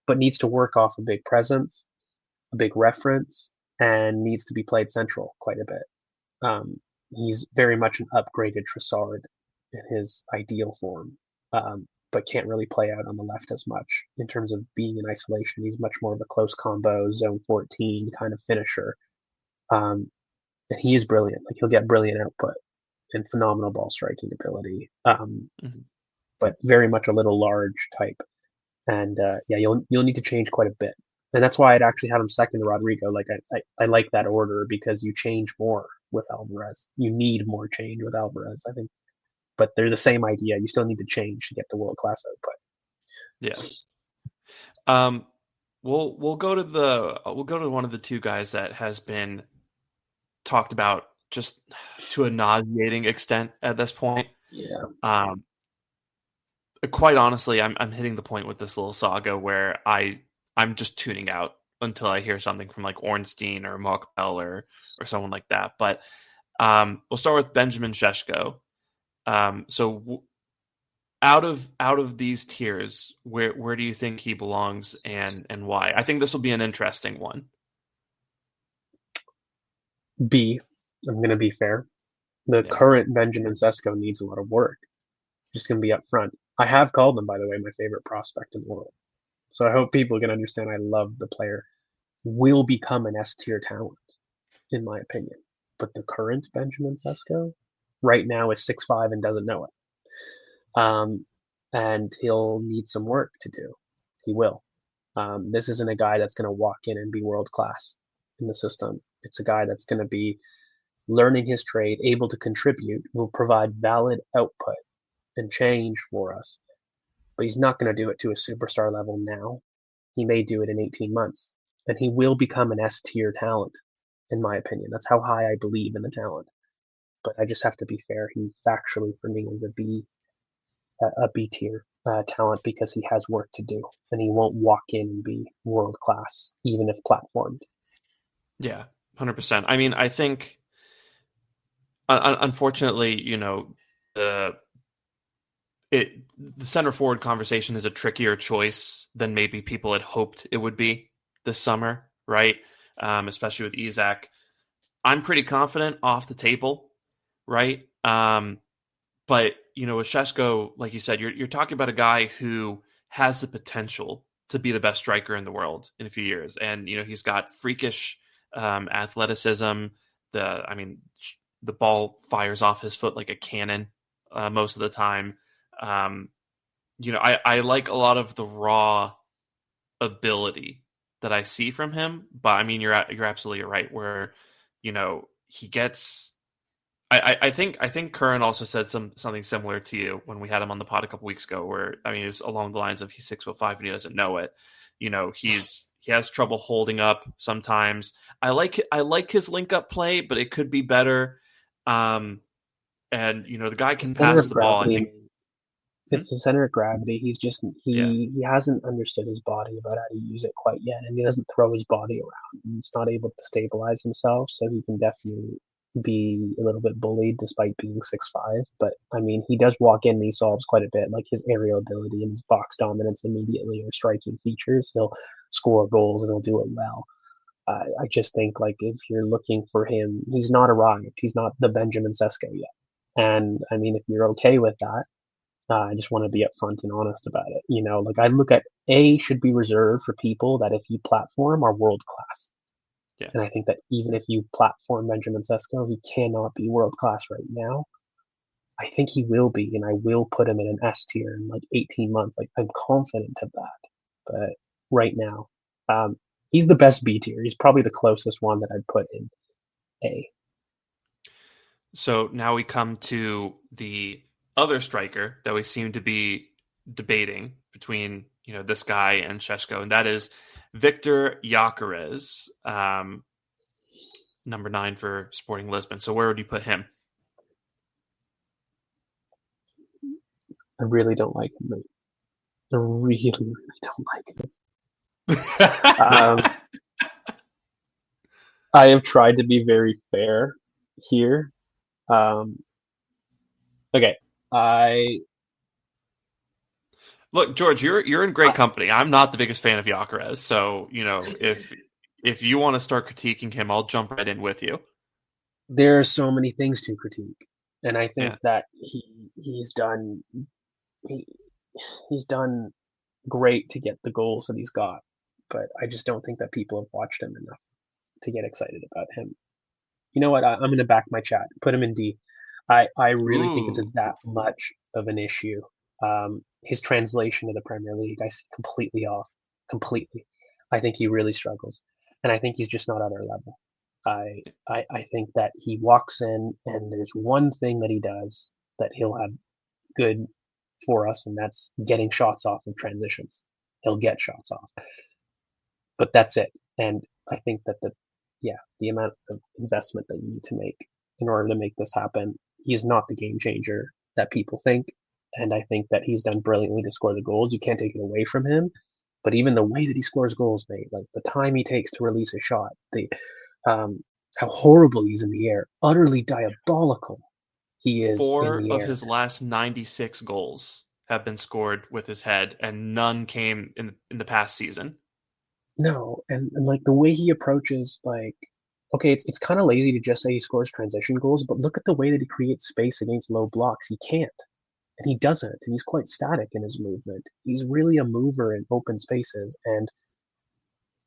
but needs to work off a big presence, a big reference, and needs to be played central quite a bit. He's very much an upgraded Trossard in his ideal form, but can't really play out on the left as much in terms of being in isolation. He's much more of a close combo, zone 14 kind of finisher. Um, and he is brilliant. Like he'll get brilliant output and phenomenal ball striking ability, Mhm. but very much a little large type. And yeah, you'll need to change quite a bit. And that's why I'd actually have him second to Rodrigo. Like I like that order because you change more with Alvarez. You need more change with Alvarez, I think. But they're the same idea. You still need to change to get the world class output. Yeah. Um, we'll go to we'll go to one of the two guys that has been talked about just to a nauseating extent at this point. Yeah, Um, Quite honestly, I'm hitting the point with this little saga where I'm just tuning out until I hear something from like Ornstein or Mokbel or someone like that. But we'll start with Benjamin Sheshko. Out of these tiers, where do you think he belongs and why? I think this will be an interesting one. B. I'm gonna be fair. The Yeah. current Benjamin Sesko needs a lot of work. Just gonna be up front. I have called him, by the way, my favorite prospect in the world. So I hope people can understand I love the player. Will become an S tier talent, in my opinion. But the current Benjamin Sesko right now is 6'5" and doesn't know it. Um, and he'll need some work to do. He will. This isn't a guy that's going to walk in and be world class in the system. It's a guy that's going to be learning his trade, able to contribute, will provide valid output and change for us. But he's not going to do it to a superstar level now. He may do it in 18 months. And he will become an S tier talent, in my opinion. That's how high I believe in the talent. But I just have to be fair. He factually for me is a B. a B tier talent because he has work to do and he won't walk in and be world class even if platformed. Yeah, 100%. I mean, I think unfortunately, the it the center forward conversation is a trickier choice than maybe people had hoped it would be this summer, right? Especially with Isak. I'm pretty confident off the table, right? But with Shesko, like you said, you're talking about a guy who has the potential to be the best striker in the world in a few years, and he's got freakish athleticism. I mean, the ball fires off his foot like a cannon most of the time. Um, I like a lot of the raw ability that I see from him, but I mean, you're absolutely right. Where he gets. I think Curran also said something similar to you when we had him on the pod a couple weeks ago. Where I mean, it was along the lines of he's 6'5" and he doesn't know it. He has trouble holding up sometimes. I like his link up play, but it could be better. And the guy The can center pass of the ball. I gravity, think. Hmm? it's the center of gravity. He's just Yeah. he hasn't understood his body about how to use it quite yet, and he doesn't throw his body around. He's not able to stabilize himself, so he can definitely be a little bit bullied despite being 6'5". But I mean, he does walk in and he solves quite a bit. Like his aerial ability and his box dominance immediately are striking features. He'll score goals and he'll do it well. I just think like if you're looking for him, he's not arrived. He's not the Benjamin Sesko yet. And I mean, if you're okay with that, I just want to be upfront and honest about it. Like I look at A should be reserved for people that if you platform are world class. Yeah. And I think that even if you platform Benjamin Sesko, he cannot be world class right now. I think he will be, and I will put him in an S tier in like 18 months. Like I'm confident of that. But right now, he's the best B tier. He's probably the closest one that I'd put in A. So now we come to the other striker that we seem to be debating between this guy and Sheshko, and that is Victor Gyökeres, number 9 for Sporting Lisbon. So where would you put him? I really don't like him. I really, really don't like him. I have tried to be very fair here. Um, okay, I Look, George, you're in great company. I'm not the biggest fan of Gyökeres, so if you want to start critiquing him, I'll jump right in with you. there are so many things to critique, and I think Yeah. that he's done he, he's done great to get the goals that he's got, but I just don't think that people have watched him enough to get excited about him. You know what? I'm going to back my chat. Put him in D. I really think it's Ooh. that much of an issue. His translation to the Premier League, I see completely off. Completely. I think he really struggles. And I think he's just not at our level. I think that he walks in and there's one thing that he does that he'll have good for us, and that's getting shots off of transitions. He'll get shots off. But that's it. And I think that the amount of investment that you need to make in order to make this happen, he is not the game changer that people think. And I think that he's done brilliantly to score the goals. You can't take it away from him. But even the way that he scores goals, mate, like the time he takes to release a shot, the how horrible he's in the air, utterly diabolical he is in 4 the of air. his last 96 goals have been scored with his head, and none came in the past season. No, and like the way he approaches, like, okay, it's kind of lazy to just say he scores transition goals, but look at the way that he creates space against low blocks. He can't, and he doesn't, and he's quite static in his movement. He's really a mover in open spaces, and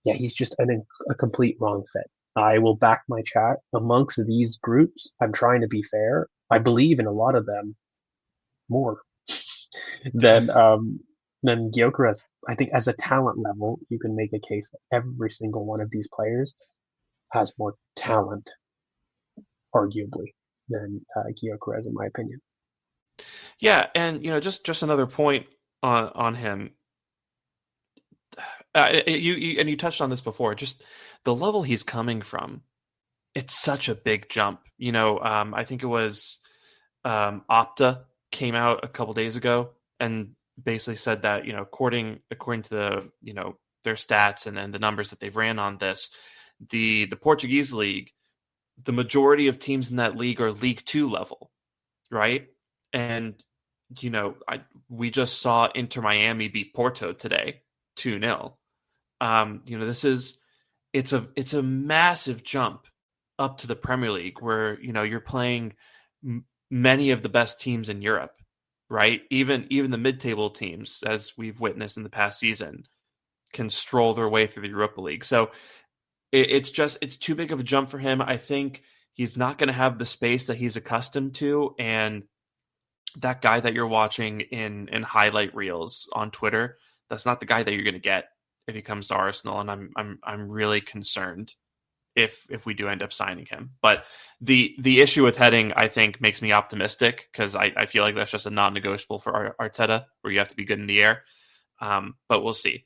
yeah, he's just a complete wrong fit. I will back my chat amongst these groups. I'm trying to be fair. I believe in a lot of them more than Gyökeres. I think as a talent level, you can make a case that every single one of these players has more talent, arguably, than Gyökeres, in my opinion. Yeah, and just another point on him. You touched on this before. Just the level he's coming from. It's such a big jump. I think it was Opta came out a couple days ago and basically said that, according to the, their stats and the numbers that they've ran on this, the Portuguese league, the majority of teams in that league are League Two level, right? And we just saw Inter Miami beat Porto today, 2-0. It's a massive jump up to the Premier League, where you're playing many of the best teams in Europe, right? Even the mid-table teams, as we've witnessed in the past season, can stroll their way through the Europa League. So it's too big of a jump for him. I think he's not going to have the space that he's accustomed to, and that guy that you're watching in highlight reels on Twitter, that's not the guy that you're going to get if he comes to Arsenal, and I'm really concerned if we do end up signing him. But the issue with heading, I think, makes me optimistic, because I feel like that's just a non-negotiable for Arteta, where you have to be good in the air. But we'll see.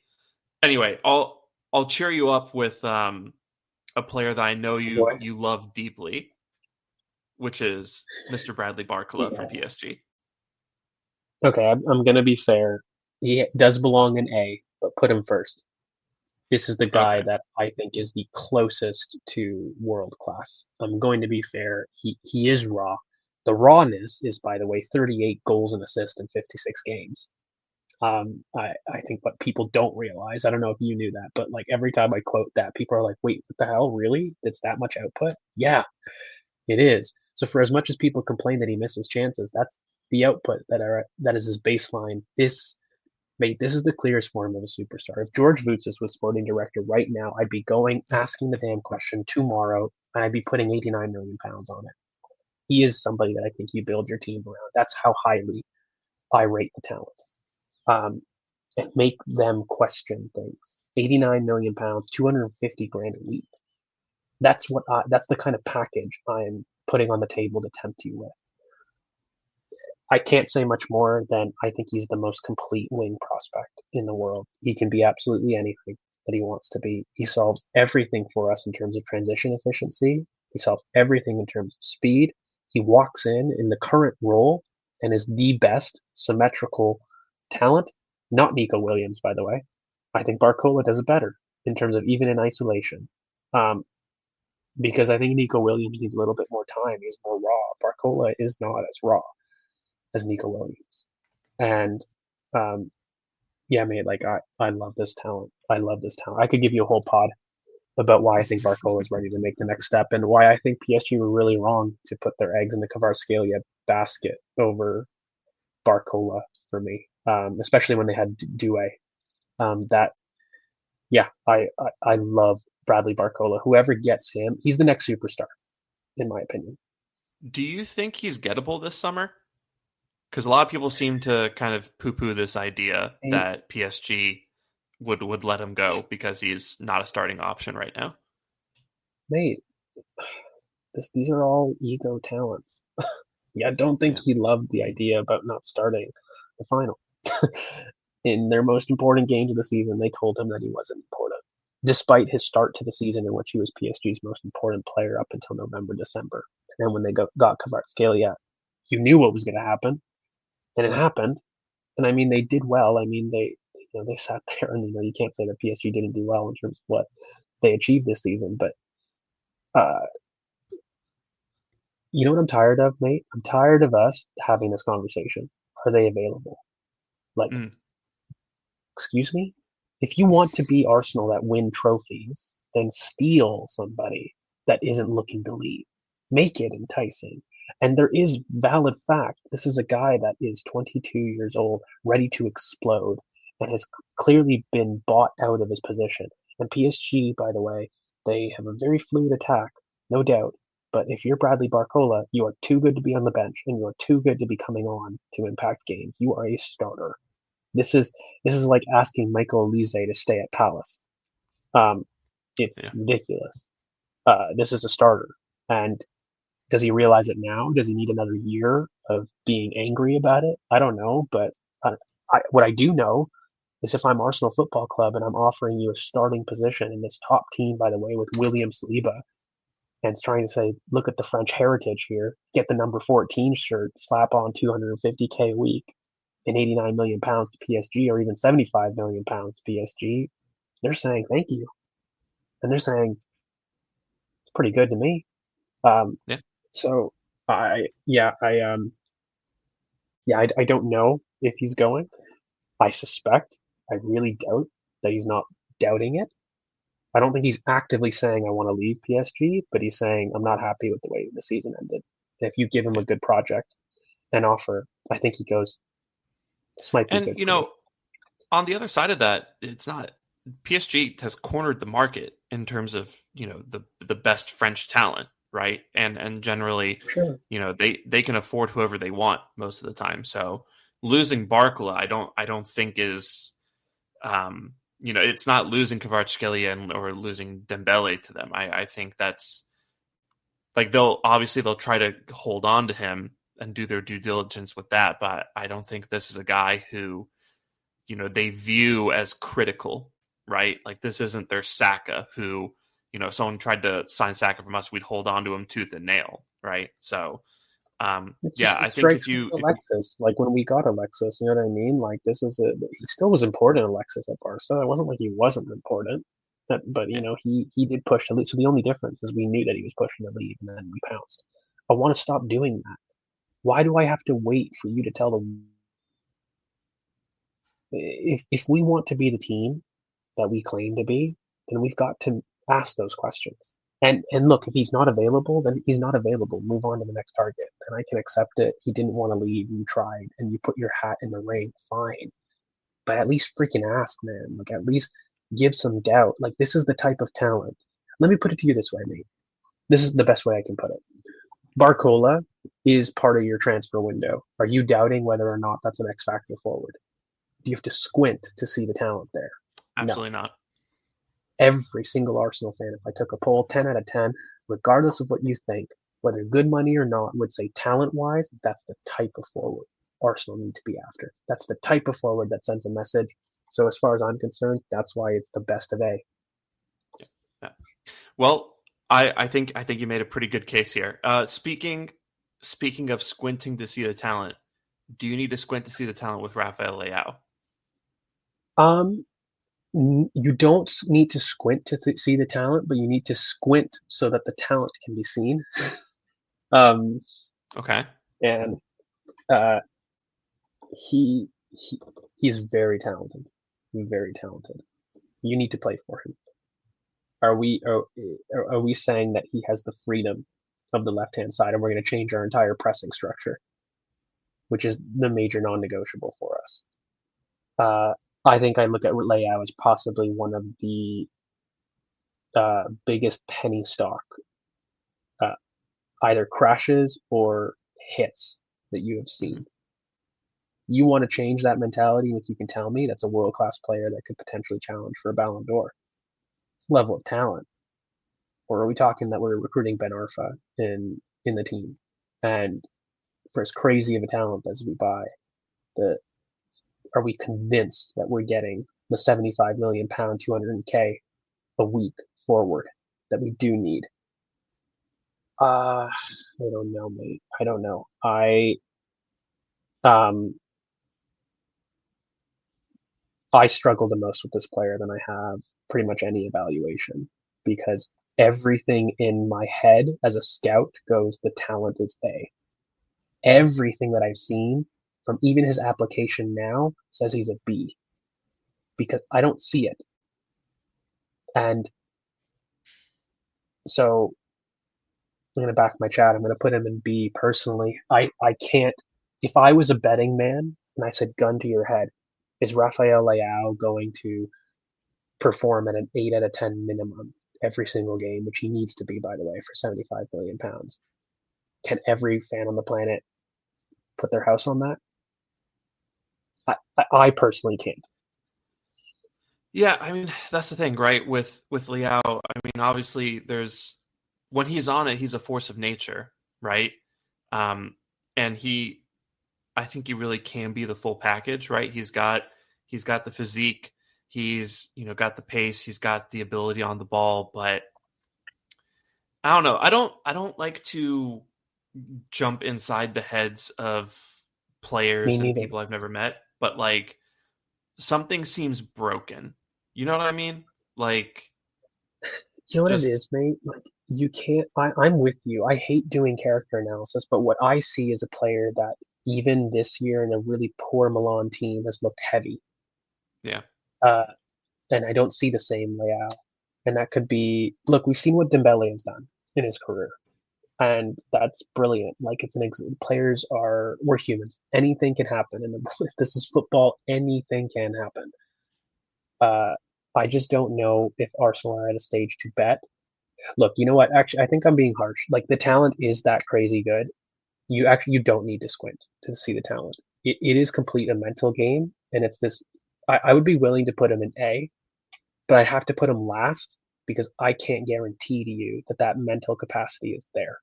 Anyway, I'll cheer you up with a player that I know you love deeply, which is Mr. Bradley Barcola from PSG. Okay, I'm going to be fair. He does belong in A, but put him first. This is the guy Okay. that I think is the closest to world class. I'm going to be fair. He is raw. The rawness is, by the way, 38 goals and assists in 56 games. I think what people don't realize, I don't know if you knew that, but like every time I quote that, people are like, wait, what the hell? Really? It's that much output? Yeah, it is. So for as much as people complain that he misses chances, that's the output that is his baseline. This is the clearest form of a superstar. If George Voutis was sporting director right now, I'd be asking the damn question tomorrow, and I'd be putting 89 million pounds on it. He is somebody that I think you build your team around. That's how highly I rate the talent. And make them question things. 89 million pounds, 250 grand a week. That's the kind of package I'm putting on the table to tempt you with. I can't say much more than I think he's the most complete wing prospect in the world. He can be absolutely anything that he wants to be. He solves everything for us in terms of transition efficiency. He solves everything in terms of speed. He walks in the current role and is the best symmetrical talent. Not Nico Williams, by the way. I think Barcola does it better in terms of even in isolation. Because I think Nico Williams needs a little bit more time. He's more raw. Barcola is not as raw as Nico Williams. And yeah, mate, like I love this talent. I love this talent. I could give you a whole pod about why I think Barcola is ready to make the next step, and why I think PSG were really wrong to put their eggs in the Kvaratskhelia basket over Barcola for me, especially when they had Doué. I love Bradley Barcola. Whoever gets him, he's the next superstar, in my opinion. Do you think he's gettable this summer? Because a lot of people seem to kind of poo-poo this idea that PSG would let him go because he's not a starting option right now. Mate, these are all ego talents. Yeah, I don't think he loved the idea about not starting the final. In their most important games of the season, they told him that he wasn't important, despite his start to the season in which he was PSG's most important player up until November, December. And then when they got Kvaratskhelia, you knew what was going to happen, and it happened. And I mean, they did well. I mean, they sat there, and you can't say that PSG didn't do well in terms of what they achieved this season. But you know what I'm tired of, mate? I'm tired of us having this conversation. Are they available? Like, excuse me? If you want to be Arsenal that win trophies, then steal somebody that isn't looking to leave. Make it enticing. And there is valid fact. This is a guy that is 22 years old, ready to explode, and has clearly been bought out of his position. And PSG, by the way, they have a very fluid attack, no doubt. But if you're Bradley Barcola, you are too good to be on the bench, and you are too good to be coming on to impact games. You are a starter. This is like asking Michael Elise to stay at Palace. It's ridiculous. This is a starter, and does he realize it now? Does he need another year of being angry about it? I don't know, but what I do know is if I'm Arsenal Football Club and I'm offering you a starting position in this top team, by the way, with William Saliba, and it's trying to say, look at the French heritage here, get the number 14 shirt, slap on 250K a week. and 89 million pounds to PSG, or even 75 million pounds to PSG, they're saying thank you, and they're saying it's pretty good to me. Um, Yeah. so I don't know if he's going. I suspect, I really doubt that he's not doubting it. I don't think he's actively saying I want to leave PSG, but he's saying I'm not happy with the way the season ended. And if you give him Yeah. a good project and offer, I think he goes, this might be And good for me. on the other side of that, it's not PSG has cornered the market in terms of the best French talent, right? And generally, Sure. they can afford whoever they want most of the time. So losing Barcola, I don't think is it's not losing Kvaratskhelia or losing Dembele to them. I think that's like they'll try to hold on to him and do their due diligence with that, but I don't think this is a guy who they view as critical, right? Like this isn't their Saka who, if someone tried to sign Saka from us, we'd hold on to him tooth and nail, right? So, yeah, I It think if strikes you, with Alexis, like when we got Alexis, you know what I mean? Like he still was important, Alexis at Barca. It wasn't like he wasn't important, but yeah, he did push the lead. So the only difference is we knew that he was pushing the lead, and then we pounced. I want to stop doing that. Why do I have to wait for you to tell the if we want to be the team that we claim to be, then we've got to ask those questions. And look, if he's not available, then he's not available. Move on to the next target. And I can accept it. He didn't want to leave. You tried and you put your hat in the ring. Fine. But at least freaking ask, man. Like at least give some doubt. Like this is the type of talent. Let me put it to you this way, mate. This is the best way I can put it. Barcola is part of your transfer window. Are you doubting whether or not that's an X factor forward? Do you have to squint to see the talent there? No. absolutely not. Every single Arsenal fan, if I took a poll, 10 out of 10, regardless of what you think, whether good money or not, would say talent wise, that's the type of forward Arsenal need to be after. That's the type of forward that sends a message. So, as far as I'm concerned, that's why it's the best of A. Yeah. Well, I think you made a pretty good case here. Speaking of squinting to see the talent, do you need to squint to see the talent with Rafael Leao? Um, you don't need to squint to see the talent, but you need to squint so that the talent can be seen. Um, Okay. and uh, he, he he's very talented, very talented. You need to play for him. Are we saying that he has the freedom of the left hand side, and we're going to change our entire pressing structure, which is the major non-negotiable for us? Uh, I think I look at Leao as possibly one of the biggest penny stock, uh, either crashes or hits that you have Mhm. seen. You want to change that mentality, and if you can tell me that's a world class player that could potentially challenge for a Ballon d'Or, it's level of talent. Or are we talking that we're recruiting Ben Arfa in the team? And for as crazy of a talent as we buy, the are we convinced that we're getting the 75 million pound, 200K a week forward that we do need? I don't know, mate. I don't know. Um I struggle the most with this player than I have pretty much any evaluation because everything in my head as a scout goes the talent is A. Everything that I've seen from even his application now says he's a B because I don't see it. And so I'm going to back my chat. I'm going to put him in B personally. I can't, if I was a betting man and I said gun to your head, is Rafael Leao going to perform at an 8 out of 10 minimum every single game, which he needs to be, by the way, for 75 million pounds? Can every fan on the planet put their house on that? I personally can't. Yeah, I mean that's the thing, right? With Liao, I mean obviously there's when he's on it, he's a force of nature, right? Um, and I think he really can be the full package, right? He's got the physique, he's got the pace, he's got the ability on the ball, but I don't know. I don't like to jump inside the heads of Me players and neither. people I've never met, but like something seems broken. You know what I mean? Like You know what it just is, mate? Like you can't. I'm with you. I hate doing character analysis, but what I see is a player that even this year in a really poor Milan team has looked heavy. yeah. Uh, and I don't see the same layout. And that could be, look, we've seen what Dembele has done in his career, and that's brilliant. Like players are, we're humans. Anything can happen, and if this is football, anything can happen. Uh, I just don't know if Arsenal are at a stage to bet. Look, you know what? Actually, I think I'm being harsh. Like the talent is that crazy good. You don't need to squint to see the talent. It is complete a mental game, and it's this. I would be willing to put him in A, but I have to put him last because I can't guarantee to you that that mental capacity is there.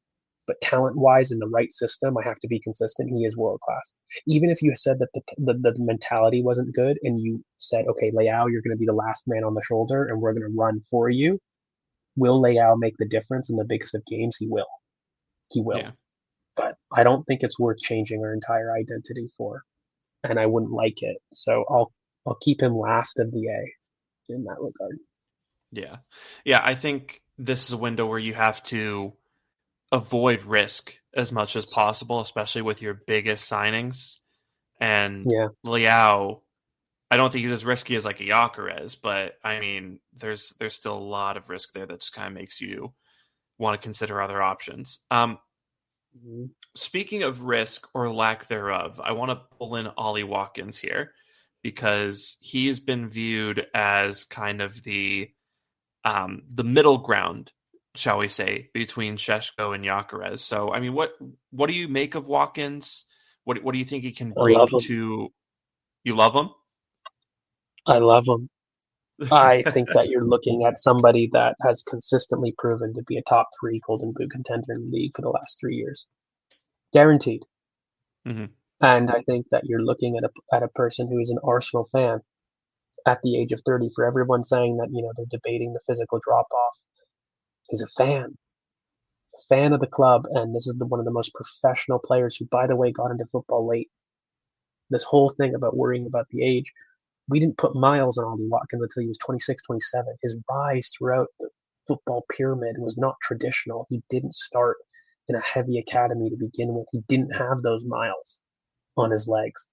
But talent wise, in the right system, I have to be consistent. He is world class. Even if you said that the mentality wasn't good, and you said, okay, Leao, you're going to be the last man on the shoulder, and we're going to run for you. Will Leao make the difference in the biggest of games? He will. He will. Yeah. But I don't think it's worth changing our entire identity for, and I wouldn't like it. So I'll keep him last of the A in that regard. Yeah. Yeah, I think this is a window where you have to avoid risk as much as possible, especially with your biggest signings. And Yeah. Liao, I don't think he's as risky as like a Gyökeres, but I mean, there's still a lot of risk there that just kind of makes you want to consider other options. Mhm. Speaking of risk or lack thereof, I want to pull in Ollie Watkins here because he's been viewed as kind of the middle ground, shall we say, between Sheshko and Gyökeres. So, I mean, what do you make of Watkins? What do you think he can I love bring him. to? You love him? I love him. I think that you're looking at somebody that has consistently proven to be a top three Golden Boot contender in the league for the last 3 years, guaranteed. Hmm. And I think that you're looking at a person who is an Arsenal fan at the age of 30. For everyone saying that they're debating the physical drop off, he's a fan of the club, and this is one of the most professional players who, by the way, got into football late. This whole thing about worrying about the age, we didn't put miles on Ollie Watkins until he was 26, 27. His rise throughout the football pyramid was not traditional. He didn't start in a heavy academy to begin with. He didn't have those miles on his legs.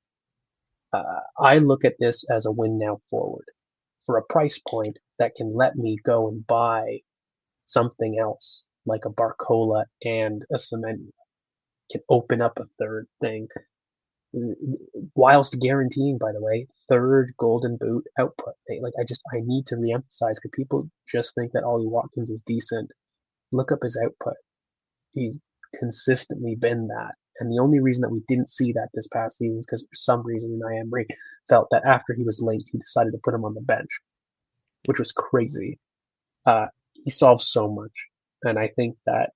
I look at this as a win now forward for a price point that can let me go and buy something else like a Barcola and a Cement can open up a third thing whilst guaranteeing, by the way, third Golden Boot output. Like I need to reemphasize because people just think that Ollie Watkins is decent. Look up his output. He's consistently been that. And the only reason that we didn't see that this past season is because for some reason Unai Emery felt that after he was linked, he decided to put him on the bench, which was crazy. He solves so much, and I think that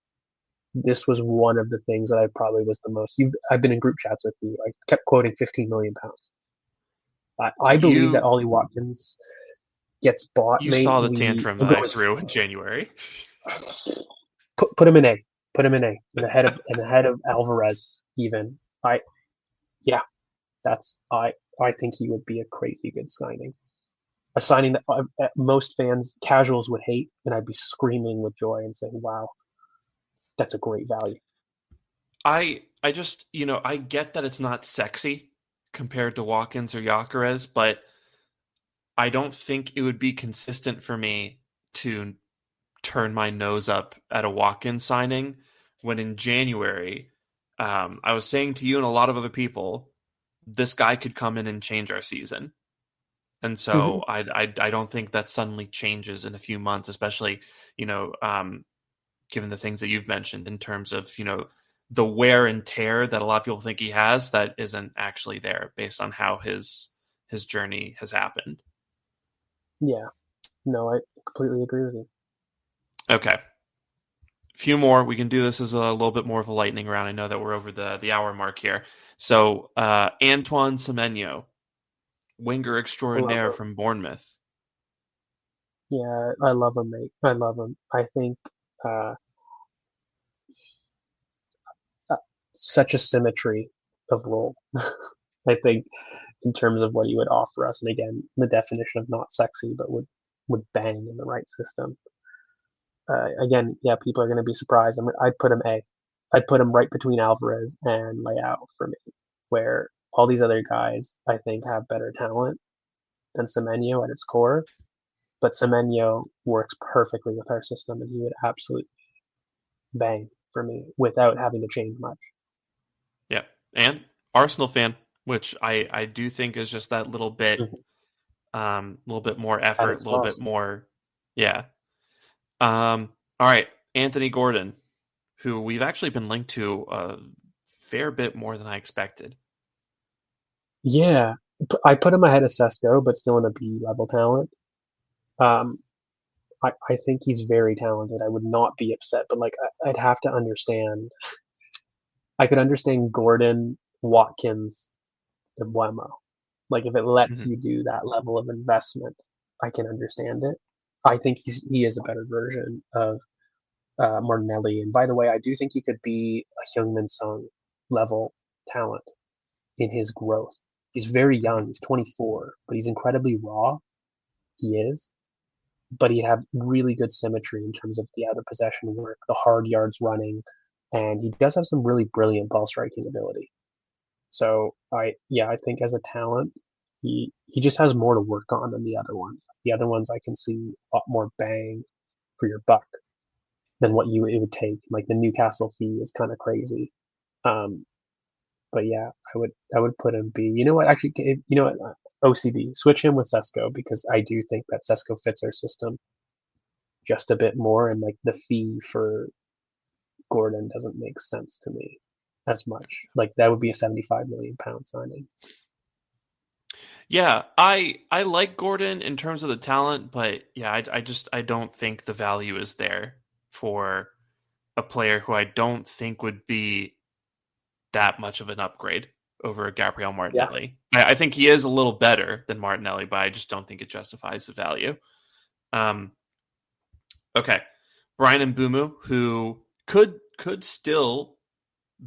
this was one of the things that I probably was the most. I've been in group chats with you. I kept quoting 15 million pounds. Do I believe that you Ollie Watkins gets bought, you mate. saw the We tantrum will that I go threw in January? put him in A. Put him in A. In the head of Alvarez even. I Yeah, that's I think he would be a crazy good signing. A signing that most fans, casuals, would hate, and I'd be screaming with joy and saying, "Wow, that's a great value." I just I get that it's not sexy compared to Watkins or Gyökeres, but I don't think it would be consistent for me to turn my nose up at a Watkins signing when in January, I was saying to you and a lot of other people, this guy could come in and change our season. And Hmm. so I don't think that suddenly changes in a few months, especially, you know, um, given the things that you've mentioned in terms of, the wear and tear that a lot of people think he has that isn't actually there based on how his journey has happened. Yeah, no, I completely agree with you. Okay. Few more. We can do this as a little bit more of a lightning round. I know that we're over the hour mark here. So Antoine Semenyo, winger I love extraordinaire him. from Bournemouth. Yeah, I love him, mate. I love him. I think uh, uh, such a symmetry. of role. I think in terms of what he would offer us, and again, the definition of not sexy, but would bang in the right system. Again, yeah, people are going to be surprised. I'd put him A. I'd put him right between Alvarez and Leao for me, where all these other guys I think have better talent than Semenyo at its core, but Semenyo works perfectly with our system, and he would absolutely bang for me without having to change much. Yeah, and Arsenal fan, which I do think is just that Mhm. little bit more effort, Added a little bit sauce. more, yeah. All right, Anthony Gordon, who we've actually been linked to a fair bit more than I expected. Yeah, I put him ahead of Sesko, but still in a B level talent. Um, I think he's very talented. I would not be upset, but like I'd have to understand. I could understand Gordon, Watkins, and Wemo. Like if it lets Mhm. you do that level of investment, I can understand it. I think he is a better version of Martinelli. And by the way, I do think he could be a Heung-min Son level talent in his growth. He's very young. Mhm. He's 24, but he's incredibly raw. He is, but he'd have really good symmetry in terms of the out of possession work, the hard yards running, and he does have some really brilliant ball striking ability. So I think as a talent, he just has more to work on than the other ones. The other ones I can see a lot more bang for your buck than what you it would take. Like the Newcastle fee is kind of crazy. Um, but yeah, I would put him B. You know what? Actually, you know what? OCD. Switch him with Sesko because I do think that Sesko fits our system just a bit more, and like the fee for Gordon doesn't make sense to me as much. Like that would be a 75 million pound signing. Yeah, I like Gordon in terms of the talent, but yeah, I don't think the value is there for a player who I don't think would be that much of an upgrade over Gabriel Yeah, Martinelli. I think he is a little better than Martinelli, but I just don't think it justifies the value. Um, okay, Brian Mbumu, who could still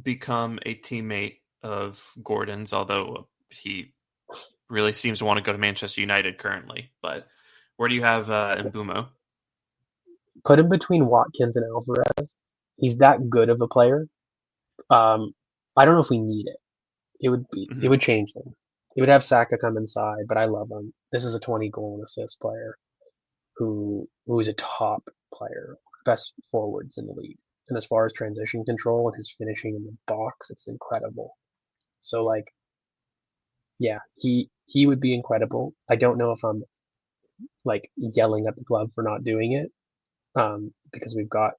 become a teammate of Gordon's, although he really seems to want to go to Manchester United currently. But where do you have Mbumo? put him between Watkins and Alvarez. He's that good of a player. Um, I don't know if we need it. It Mm-hmm. would change things. It would have Saka come inside, but I love him. This is a 20 goal and assist player who is a top player, best forwards in the league. And as far as transition control and his finishing in the box, it's incredible. So like, yeah, he would be incredible. I don't know if I'm like yelling at the club for not doing it, because we've got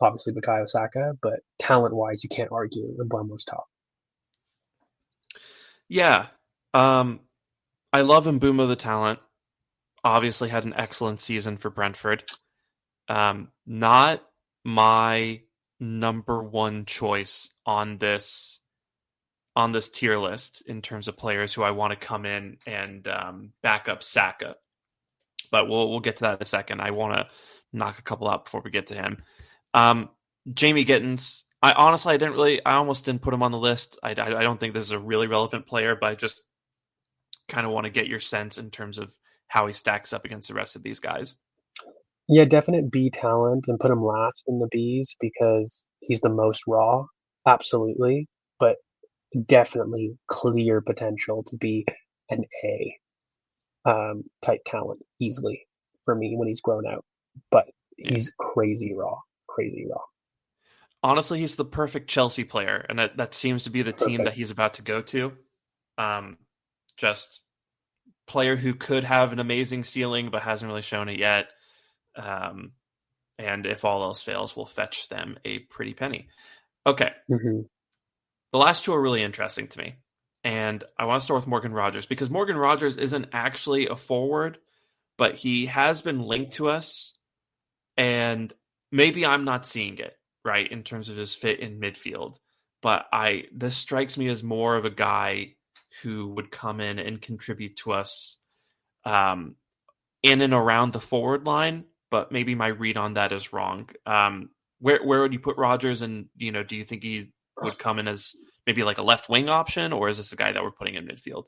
obviously Bukayo Saka, but talent wise, you can't argue Mbeumo's top. Yeah, um, I love Mbumo the talent. Obviously, had an excellent season for Brentford. Not my number one choice on this tier list in terms of players who I want to come in and back up Saka. But we'll get to that in a second. I want to knock a couple out before we get to him. Um, Jamie Gittins. I almost didn't put him on the list. I don't think this is a really relevant player, but I just kind of want to get your sense in terms of how he stacks up against the rest of these guys. Yeah, definite B talent and put him last in the Bs because he's the most raw, absolutely, but definitely clear potential to be an A type talent easily for me when he's grown out. But Yeah. he's crazy raw, crazy raw. Honestly, he's the perfect Chelsea player, and that seems to be the team that Perfect. he's about to go to. Um, just player who could have an amazing ceiling but hasn't really shown it yet. Um, and if all else fails, will fetch them a pretty penny. Okay, Hmm. the last two are really interesting to me. And I want to start with Morgan Rogers because Morgan Rogers isn't actually a forward, but he has been linked to us. And maybe I'm not seeing it right in terms of his fit in midfield. But this strikes me as more of a guy who would come in and contribute to us um, in and around the forward line. But maybe my read on that is wrong. Where would you put Rogers? And do you think he would come in as maybe like a left wing option, or is this a guy that we're putting in midfield?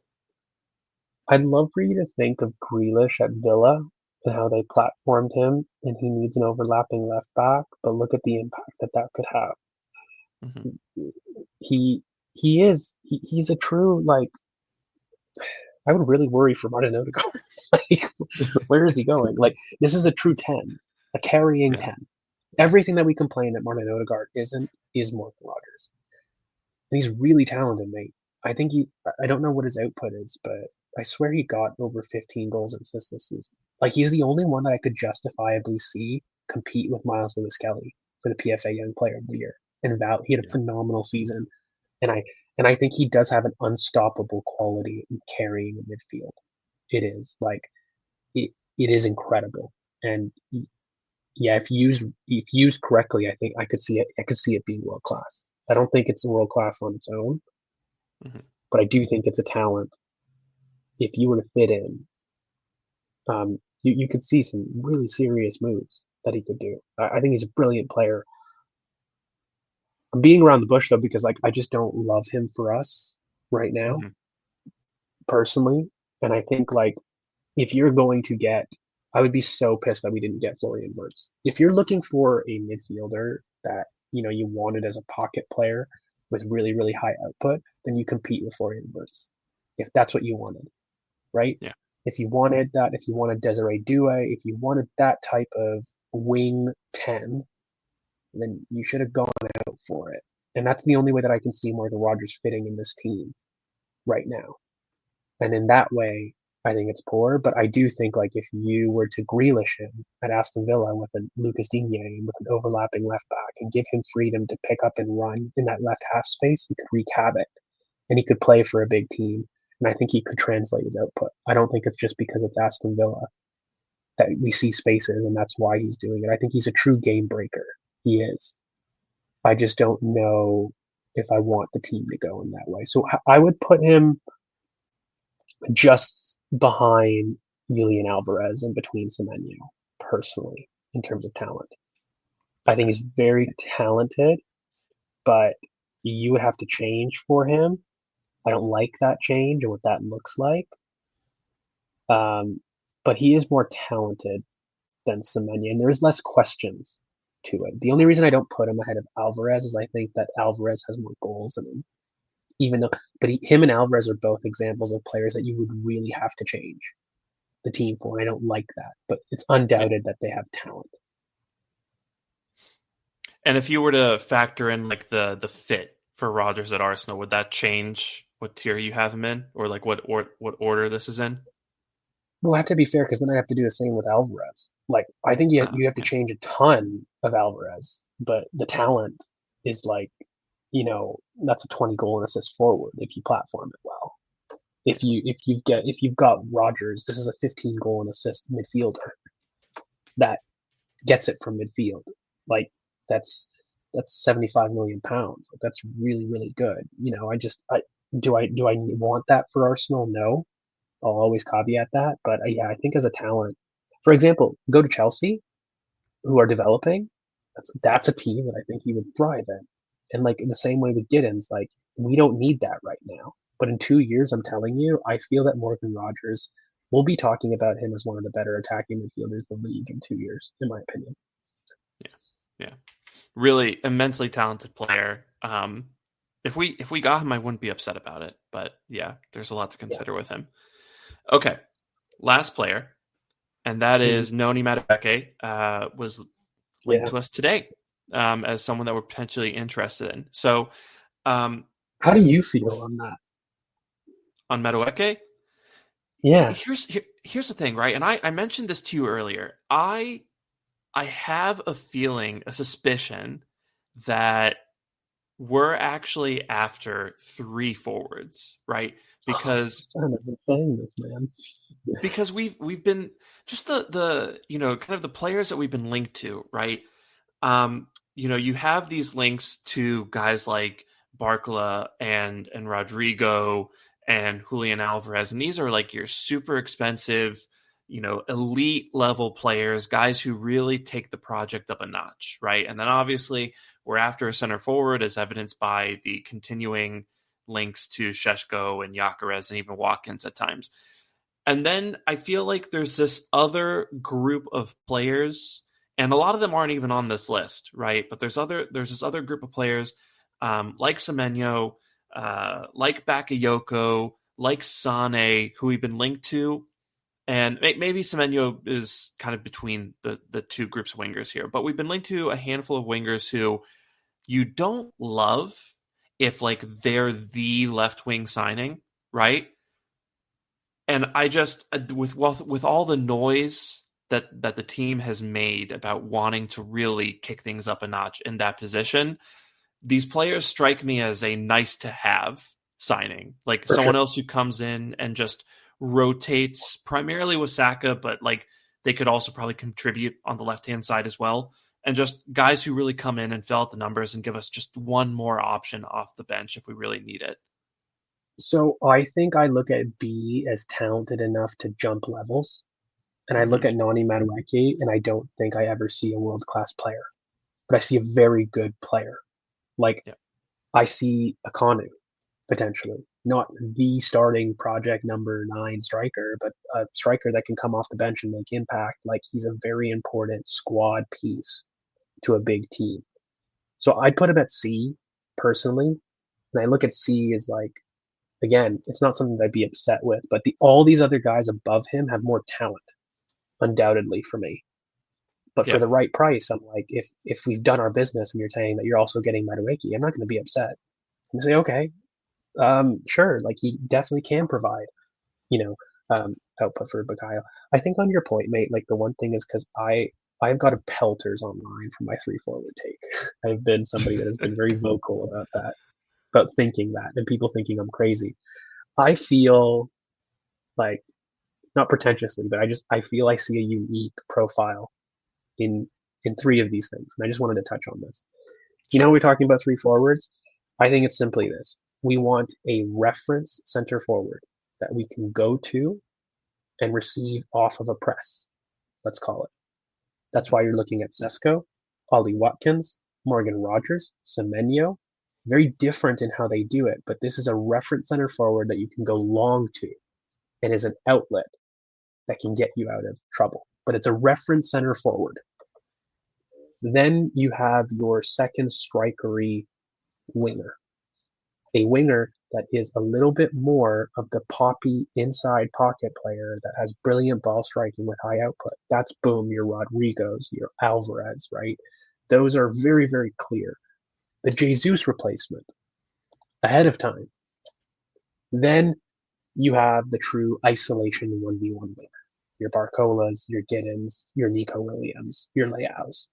I'd love for you to think of Grealish at Villa and how they platformed him, and he needs an overlapping left back. But look at the impact that that could have. Mm-hmm. He's a true like. I would really worry for Martin Odegaard. Like, where is he going? Like, this is a true 10, a carrying Yeah. 10. Everything that we complain that Martin Odegaard isn't is Morgan Rogers. And he's really talented, mate. I don't know what his output is, but I swear he got over 15 goals and assists this season. Like, he's the only one that I could justifiably see compete with Miles Lewis Kelly for the PFA Young Player of the Year. And he had a phenomenal season. And I think he does have an unstoppable quality in carrying a midfield. It is like it is incredible. And yeah, if used correctly, I think I could see it being world class. I don't think it's world class on its own, Mm-hmm. but I do think it's a talent. If you were to fit in, you could see some really serious moves that he could do. I think he's a brilliant player. I'm being around the bush though because like I just don't love him for us right now Mm-hmm. personally, and I think like if you're going to get, I would be so pissed that we didn't get Florian Wirtz. If you're looking for a midfielder that you wanted as a pocket player with really really high output, then you compete with Florian Wirtz. If that's what you wanted, right? Yeah. If you wanted that, if you wanted Desiree Doué, if you wanted that type of wing 10, then you should have gone out for it. And that's the only way that I can see Morgan Rogers fitting in this team right now. And in that way, I think it's poor. But I do think like if you were to Grealish him at Aston Villa with a Lucas Digne with an overlapping left back and give him freedom to pick up and run in that left half space, he could wreak havoc and he could play for a big team. And I think he could translate his output. I don't think it's just because it's Aston Villa that we see spaces and that's why he's doing it. I think he's a true game breaker. He is. I just don't know if I want the team to go in that way. So I would put him just behind Julian Alvarez and between Semenyo, personally, in terms of talent. I think he's very talented, but you would have to change for him. I don't like that change and what that looks like. But he is more talented than Semenyo, and there's less questions to it. The only reason I don't put him ahead of Alvarez is I think that Alvarez has more goals in him. Him and Alvarez are both examples of players that you would really have to change the team for. And I don't like that, but it's undoubted that they have talent. And if you were to factor in like the fit for Rodgers at Arsenal, would that change what tier you have him in, or like what order this is in? Well, I have to be fair because then I have to do the same with Alvarez. Like, I think you have to change a ton of Alvarez, but the talent is like, that's a 20 goal and assist forward if you platform it well. If you've got Rodgers, this is a 15 goal and assist midfielder that gets it from midfield. Like that's 75 million pounds. Like, that's really really good. Do I want that for Arsenal? No. I'll always caveat that, but yeah, I think as a talent, for example, go to Chelsea, who are developing. That's a team that I think he would thrive in. And like in the same way with Giddens, like we don't need that right now. But in 2 years, I'm telling you, I feel that Morgan Rogers will be talking about him as one of the better attacking midfielders in the league in 2 years, in my opinion. Yeah. Really immensely talented player. If we got him, I wouldn't be upset about it. But yeah, there's a lot to consider with him. Okay, last player, and that is Noni Madueke, was linked to us today as someone that we're potentially interested in. So, how do you feel on that? On Madueke? Yeah. Here's the thing, right? And I mentioned this to you earlier. I have a feeling, a suspicion that we're actually after 3 forwards, right? Because I've been saying this, man. Because we've been just the kind of the players that we've been linked to, right? You have these links to guys like Barcola and Rodrigo and Julian Alvarez, and these are like your super expensive, elite level players, guys who really take the project up a notch, right? And then obviously we're after a center forward, as evidenced by the continuing links to Sheshko and Gyökeres and even Watkins at times. And then I feel like there's this other group of players, and a lot of them aren't even on this list, right? But there's this other group of players like Semenyo, like Bakayoko, like Sane, who we've been linked to. And maybe Semenyo is kind of between the two groups of wingers here, but we've been linked to a handful of wingers who you don't love if like they're the left wing signing, right? And I just with all the noise that the team has made about wanting to really kick things up a notch in that position, these players strike me as a nice to have signing, like For someone sure. else who comes in and just rotates primarily with Saka, but like they could also probably contribute on the left hand side as well. And just guys who really come in and fill out the numbers and give us just one more option off the bench if we really need it. So I think I look at B as talented enough to jump levels, and I look Mm-hmm. at Nani Madueke, and I don't think I ever see a world-class player, but I see a very good player. Like Yeah. I see a Kanu potentially, not the starting project number 9 striker, but a striker that can come off the bench and make impact. Like he's a very important squad piece to a big team. So I'd put him at C personally, and I look at C as like, again, it's not something that I'd be upset with, but all these other guys above him have more talent, undoubtedly for me. But for Yeah. the right price, I'm like, if we've done our business and you're saying that you're also getting Madueke, I'm not going to be upset. I'm going to say, okay, sure, like he definitely can provide, you know, output for Bakayo. I think on your point, mate, like the one thing is because I've got a pelters online for my 3 forward take. I've been somebody that has been very vocal about that, about thinking that, and people thinking I'm crazy. I feel like, not pretentiously, but I feel I see a unique profile in 3 of these things, and I just wanted to touch on this. Sure. We're talking about 3 forwards. I think it's simply this: we want a reference center forward that we can go to and receive off of a press. Let's call it. That's why you're looking at Sesko, Ollie Watkins, Morgan Rogers, Semenyo. Very different in how they do it, but this is a reference center forward that you can go long to and is an outlet that can get you out of trouble. But it's a reference center forward. Then you have your second strikery winger, a winger that is a little bit more of the poppy inside pocket player that has brilliant ball striking with high output. That's boom, your Rodrigos, your Alvarez, right? Those are very, very clear. The Jesus replacement ahead Yeah. of time. Then you have the true isolation 1v1 winger. Your Barcolas, your Giddens, your Nico Williams, your Leaus.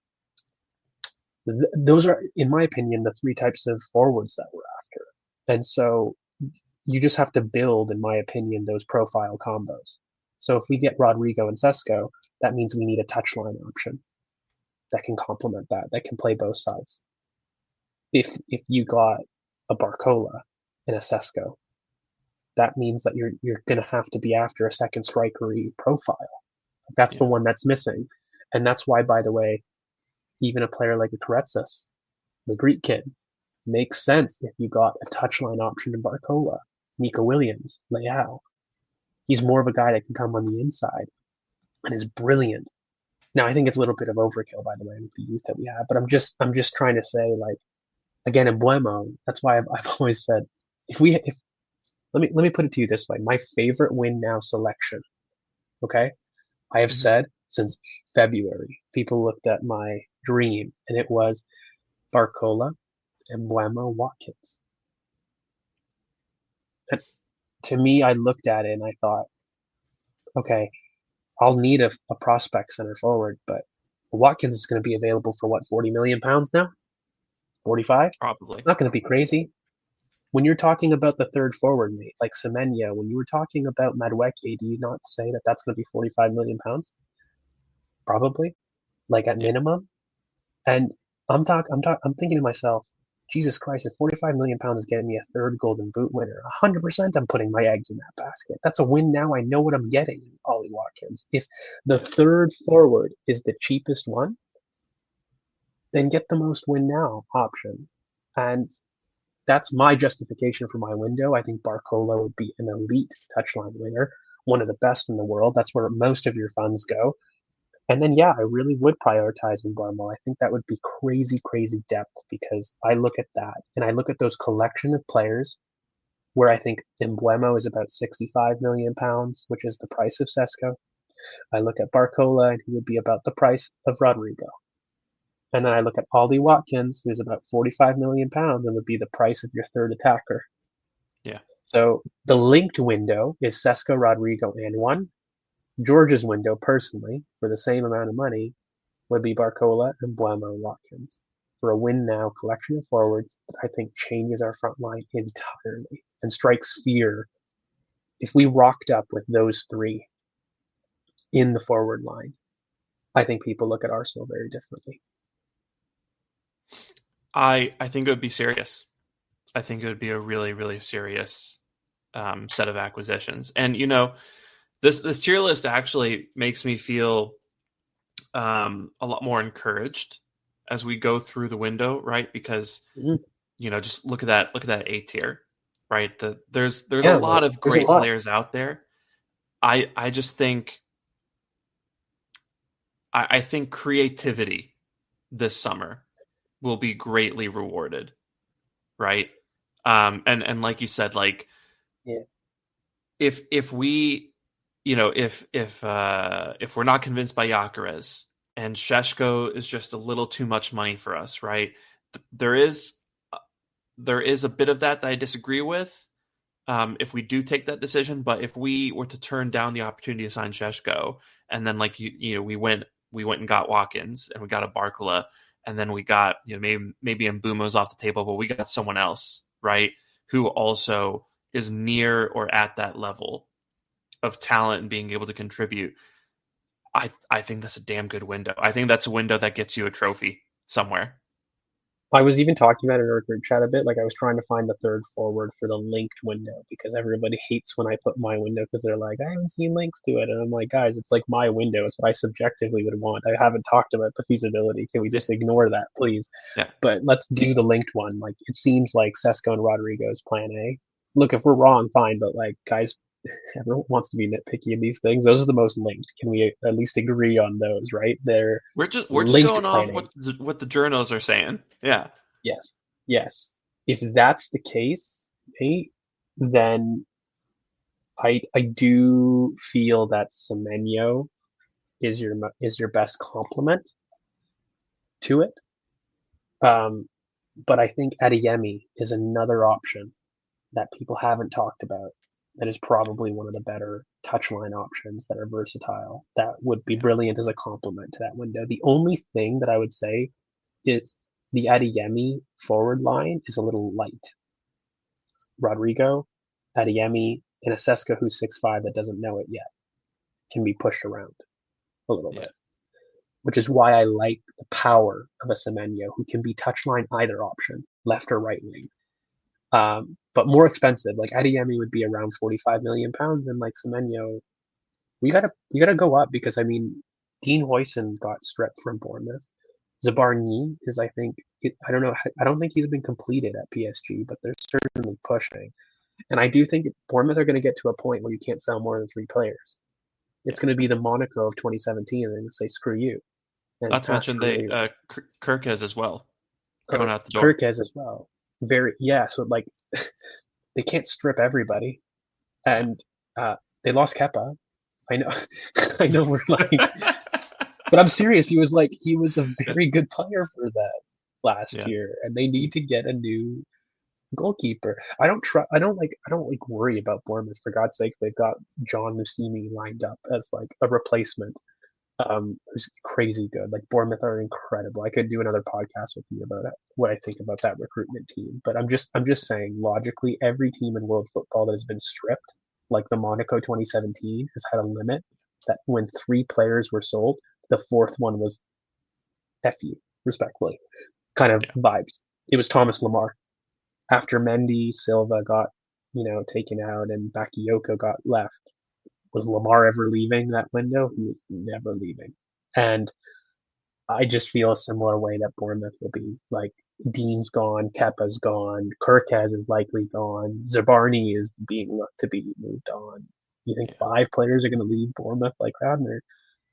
Those are, in my opinion, the 3 types of forwards that we're after. And so you just have to build, in my opinion, those profile combos. So if we get Rodrigo and Sesko, that means we need a touchline option that can complement that can play both sides. If you got a Barcola and a Sesko, that means that you're going to have to be after a second strikery profile. That's the Yeah. one that's missing. And that's why, by the way, even a player like a Karetsis, the Greek kid, makes sense if you got a touchline option in Barcola, Nico Williams, Leao. He's more of a guy that can come on the inside and is brilliant. Now I think it's a little bit of overkill, by the way, with the youth that we have, but I'm just trying to say, like, again, in Buemo, that's why I've always said, if let me put it to you this way: my favorite win now selection. Okay, I have Mm-hmm. said since February, people looked at my dream, and it was Barcola and Buemo Watkins. And to me, I looked at it and I thought, okay, I'll need a prospect center forward, but Watkins is going to be available for what, £40 million now? 45? Probably. Not going to be crazy. When you're talking about the third forward, mate, like Semenya, when you were talking about Madueke, do you not say that that's going to be £45 million? Probably, like at Yeah. minimum. And I'm thinking to myself, Jesus Christ, if £45 million is getting me a third Golden Boot winner, 100% I'm putting my eggs in that basket. That's a win now. I know what I'm getting, Ollie Watkins. Watkins. If the third forward is the cheapest one, then get the most win now option. And that's my justification for my window. I think Barcola would be an elite touchline winger, one of the best in the world. That's where most of your funds go. And then, yeah, I really would prioritize Mbeumo. I think that would be crazy, crazy depth because I look at that and I look at those collection of players where I think Mbeumo is about 65 million pounds, which is the price of Sesko. I look at Barcola and he would be about the price of Rodrigo. And then I look at Ollie Watkins, who's about 45 million pounds and would be the price of your third attacker. Yeah. So the linked window is Sesko, Rodrigo, and one. George's window, personally, for the same amount of money, would be Barcola and Mbeumo Watkins for a win now collection of forwards that I think changes our front line entirely and strikes fear. If we rocked up with those three in the forward line, I think people look at Arsenal very differently. I think it would be serious. I think it would be a really, really serious set of acquisitions. And, you know, this tier list actually makes me feel a lot more encouraged as we go through the window, right? Because you know, just look at that A tier, right? There's a lot of great players out there. I just think I think creativity this summer will be greatly rewarded, right? And like you said, like if we, you know, if we're not convinced by Gyökeres and Šeško is just a little too much money for us, right? There is a bit of that I disagree with. If we do take that decision, but if we were to turn down the opportunity to sign Šeško, and then like you know, we went and got Watkins and we got a Barcola, and then we got, you know, maybe Mbeumo's off the table, but we got someone else, right, who also is near or at that level of talent and being able to contribute. I think that's a damn good window. I think that's a window that gets you a trophy somewhere. I was even talking about it in our group chat a bit. Like I was trying to find the third forward for the linked window because everybody hates when I put my window because they're like, I haven't seen links to it. And I'm like, guys, it's like my window. It's what I subjectively would want. I haven't talked about the feasibility. Can we just ignore that, please? Yeah. But let's do the linked one. Like it seems like Sesko and Rodrigo's plan A. Look, if we're wrong, fine. But like, guys, everyone wants to be nitpicky in these things. Those are the most linked. Can we at least agree on those, right? We're just linked going off plan what the journos are saying. Yeah. Yes. If that's the case, then I do feel that Semenyo is your best complement to it. But I think Adeyemi is another option that people haven't talked about. That is probably one of the better touchline options that are versatile. That would be brilliant as a complement to that window. The only thing that I would say is the Adeyemi forward line is a little light. Rodrigo, Adeyemi, and a Sesko who's 6'5" that doesn't know it yet can be pushed around a little bit. Which is why I like the power of a Semenyo who can be touchline either option, left or right wing. But more expensive. Like Adeyemi would be around 45 million pounds, and like Semenyo, we gotta go up because I mean Dean Huijsen got stripped from Bournemouth. Zabarny is, I think, I don't know. I don't think he's been completed at PSG, but they're certainly pushing. And I do think Bournemouth are going to get to a point where you can't sell more than 3 players. It's going to be the Monaco of 2017, and they're going to say, screw you. And not to mention Kirkes as well. Going out the door. Kirkes as well. So like, they can't strip everybody. And they lost Kepa. I know. I know we're like... But I'm serious. He was a very good player for that last year, and they need to get a new goalkeeper. I don't worry about Bournemouth. For God's sake, they've got John Lucini lined up as like a replacement, who's crazy good. Like Bournemouth are incredible. I could do another podcast with you about what I think about that recruitment team. But I'm just saying, logically, every team in world football that has been stripped, like the Monaco 2017, has had a limit that when 3 players were sold, the 4th one was F you, respectfully, kind of vibes. It was Thomas Lemar. After Mendy, Silva got, taken out and Bakayoko got left, Was Lamar ever leaving that window? He was never leaving. And I just feel a similar way that Bournemouth will be. Like, Dean's gone, Kepa's gone, Kirkaz is likely gone, Zabarni is being looked to be moved on. You think Yeah. 5 players are going to leave Bournemouth like that and they're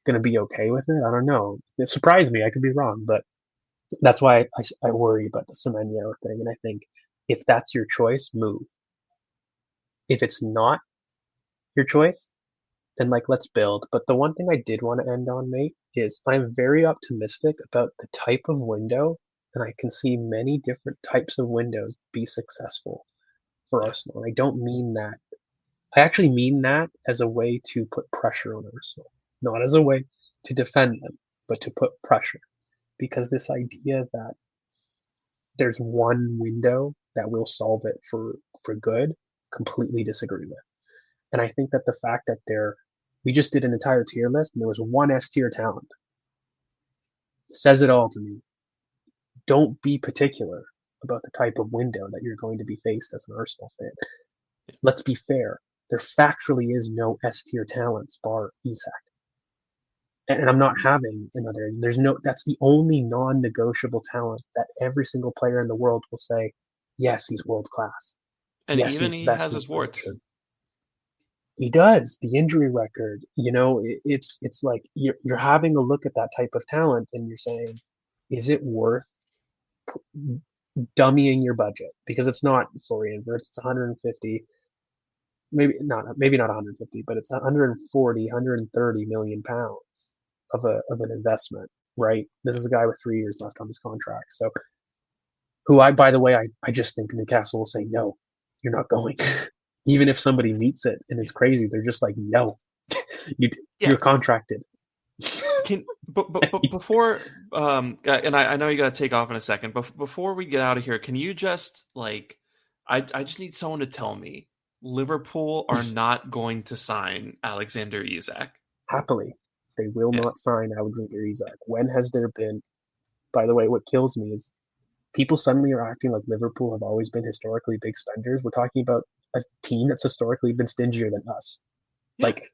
going to be okay with it? I don't know. It surprised me. I could be wrong, but that's why I worry about the Semenyo thing. And I think if that's your choice, move. If it's not your choice, then like let's build. But the one thing I did want to end on, mate, is I'm very optimistic about the type of window, and I can see many different types of windows be successful for Yeah. Arsenal. And I don't mean that. I actually mean that as a way to put pressure on Arsenal, not as a way to defend them, but to put pressure. Because this idea that there's one window that will solve it for good, completely disagree with. And I think that the fact that we just did an entire tier list and there was one S tier talent says it all to me. Don't be particular about the type of window that you're going to be faced as an Arsenal fan. Let's be fair. There factually is no S tier talents bar Isak. And I'm not having another. That's the only non negotiable talent that every single player in the world will say, yes, he's world class. And Yes, even he's the he best has in his his warts. position. He does. The injury record, it's like you're having a look at that type of talent and you're saying, is it worth dummying your budget? Because it's not Florian Wirtz, it's 150, maybe not 150, but it's 140, 130 million pounds of an investment, right? This Yeah. is a guy with 3 years left on his contract. So who by the way, I just think Newcastle will say, no, you're not going. Even if somebody meets it and is crazy, they're just like, no, you, Yeah. you're contracted. But before and I know you got to take off in a second, but before we get out of here, can you just like I just need someone to tell me Liverpool are not going to sign Alexander Isak. Happily, they will Yeah. not sign Alexander Isak. When has there been? By the way, what kills me is people suddenly are acting like Liverpool have always been historically big spenders. We're talking about a team that's historically been stingier than us. Yeah. Like,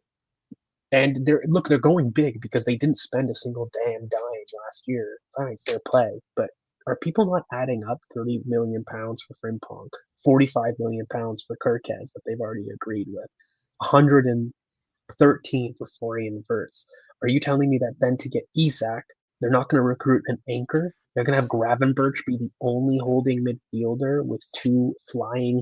and they're going big because they didn't spend a single damn dime last year. Fine, fair play, but are people not adding up 30 million pounds for Frimpong, 45 million pounds for Kirkez that they've already agreed with, 113 for Florian Wirtz? Are you telling me that then to get Isak, they're not going to recruit an anchor? They're going to have Gravenberch be the only holding midfielder with two flying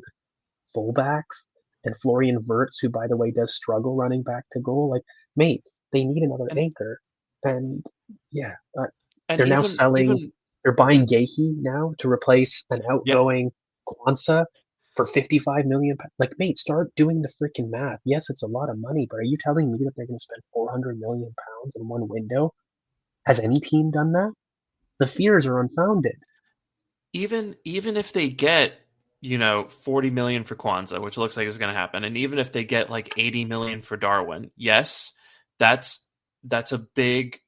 fullbacks and Florian Wirtz, who by the way does struggle running back to goal. Like, mate, they need another And anchor, and yeah, and they're now even selling. even They're buying Gahey now to replace an yeah, outgoing Kwanzaa for 55 million. Like, mate, start doing the freaking math. Yes, it's a lot of money, but are you telling me that they're going to spend 400 million pounds in one window? Has any team done that? The fears are unfounded. even if they get 40 million for Kwanzaa, which looks like it's going to happen, and even if they get like 80 million for Darwin, yes, that's that's a big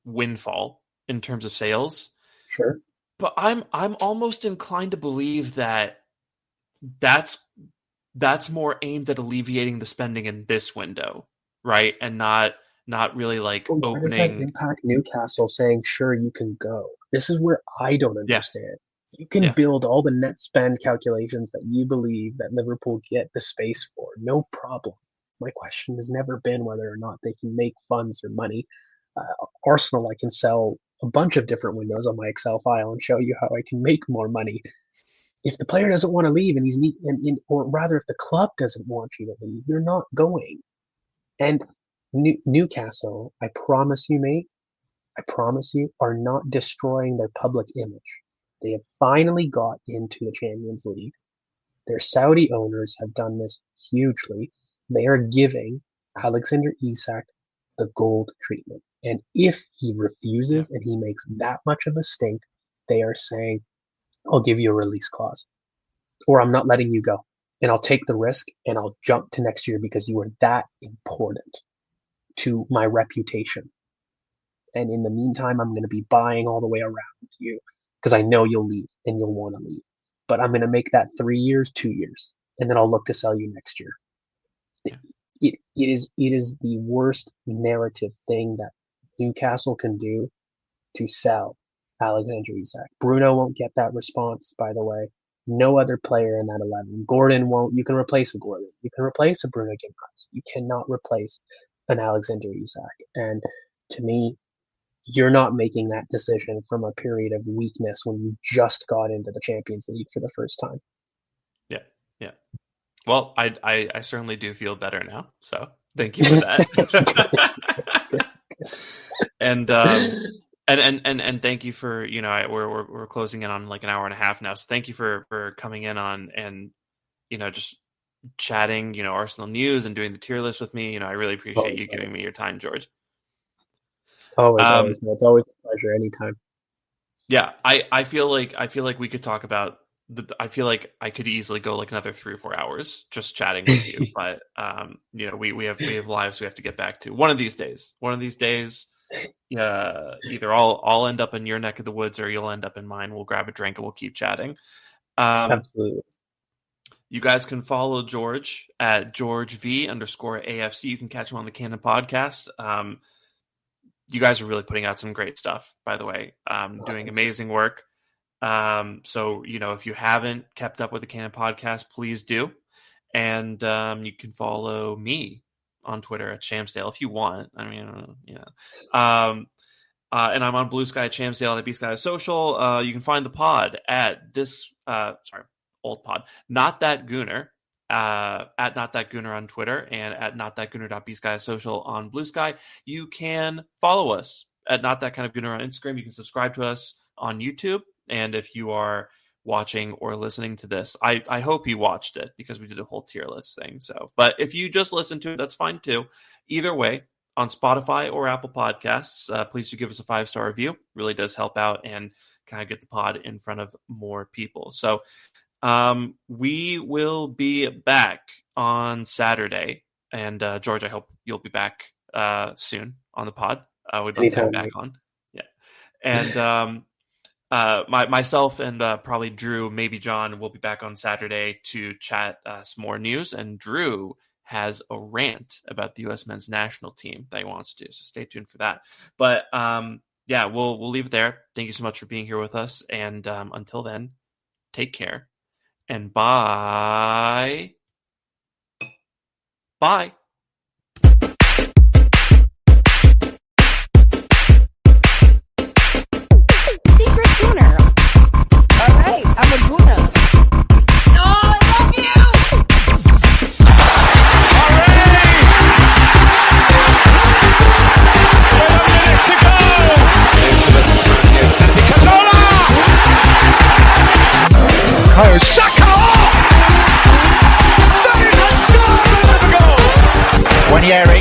windfall in terms of sales. Sure. But I'm almost inclined to believe that that's that's more aimed at alleviating the spending in this window, right? And not really like But why does that opening. impact Newcastle saying, sure, you can go? This is where I don't Yeah, understand. You can yeah, build all the net spend calculations that you believe that Liverpool get the space for, no problem. My question has never been whether or not they can make funds or money. Arsenal, I can sell a bunch of different windows on my Excel file and show you how I can make more money. If the player doesn't want to leave and or rather, if the club doesn't want you to leave, you're not going. And Newcastle, I promise you, mate, I promise you, are not destroying their public image. They have finally got into the Champions League. Their Saudi owners have done this hugely. They are giving Alexander Isak the gold treatment. And if he yeah, refuses and he makes that much of a stink, they are saying, I'll give you a release clause, or I'm not letting you go. And I'll take the risk and I'll jump to next year because you are that important to my reputation. And in the meantime, I'm going to be buying all the way around you because I know you'll leave and you'll want to leave. But I'm going to make that 3 years, 2 years, and then I'll look to sell you next year. yeah. it is the worst narrative thing that Newcastle can do to sell Alexander Isak. Bruno won't get that response, by the way. No other player in that 11. Gordon won't. You can replace a Gordon. You can replace a Bruno Guimaraes. You cannot replace an Alexander Isak. And to me, you're not making that decision from a period of weakness when you just got into the Champions League for the first time. Yeah, yeah. Well, I certainly do feel better now. So thank you for that. And thank you for, we're closing in on like an hour and a half now. So thank you for coming in on and just chatting, Arsenal news and doing the tier list with me. I really appreciate you giving me your time, George. Always. No, it's always a pleasure. Anytime. Yeah, I feel like we could talk about I feel like I could easily go like another 3 or 4 hours just chatting with you, but we have lives we have to get back to. One of these days, either I'll end up in your neck of the woods or you'll end up in mine. We'll grab a drink and we'll keep chatting. Absolutely. You guys can follow George at GeorgeV_AFC. You can catch him on the Canon podcast. You guys are really putting out some great stuff, by the way. Doing amazing work. So, if you haven't kept up with the Canon podcast, please do. And you can follow me on Twitter at Shamsdale if you want. I mean, and I'm on Blue Sky at Shamsdale at BSky Social. You can find the pod at old pod, Not That Gooner, at Not That Gooner on Twitter and at notthatgooner.bsky.social on Blue Sky. You can follow us at Not That Kind of Gooner on Instagram. You can subscribe to us on YouTube. And if you are watching or listening to this, I hope you watched it because we did a whole tier list thing. So, but if you just listen to it, that's fine too. Either way, on Spotify or Apple Podcasts, please do give us a 5-star review. Really does help out and kind of get the pod in front of more people. So we will be back on Saturday. And George, I hope you'll be back soon on the pod. We'd love to have you back on. Yeah. And myself and probably Drew, maybe John, will be back on Saturday to chat some more news. And Drew has a rant about the U.S. men's national team that he wants to do. So stay tuned for that. But we'll leave it there. Thank you so much for being here with us. And until then, take care and bye. Bye. Secret Gooner. All right, I'm a Gooner. Oh, I love you! To go. Here's the businessman here, Santi Cazorla. Oh, Saka! That is a goal! When Yerry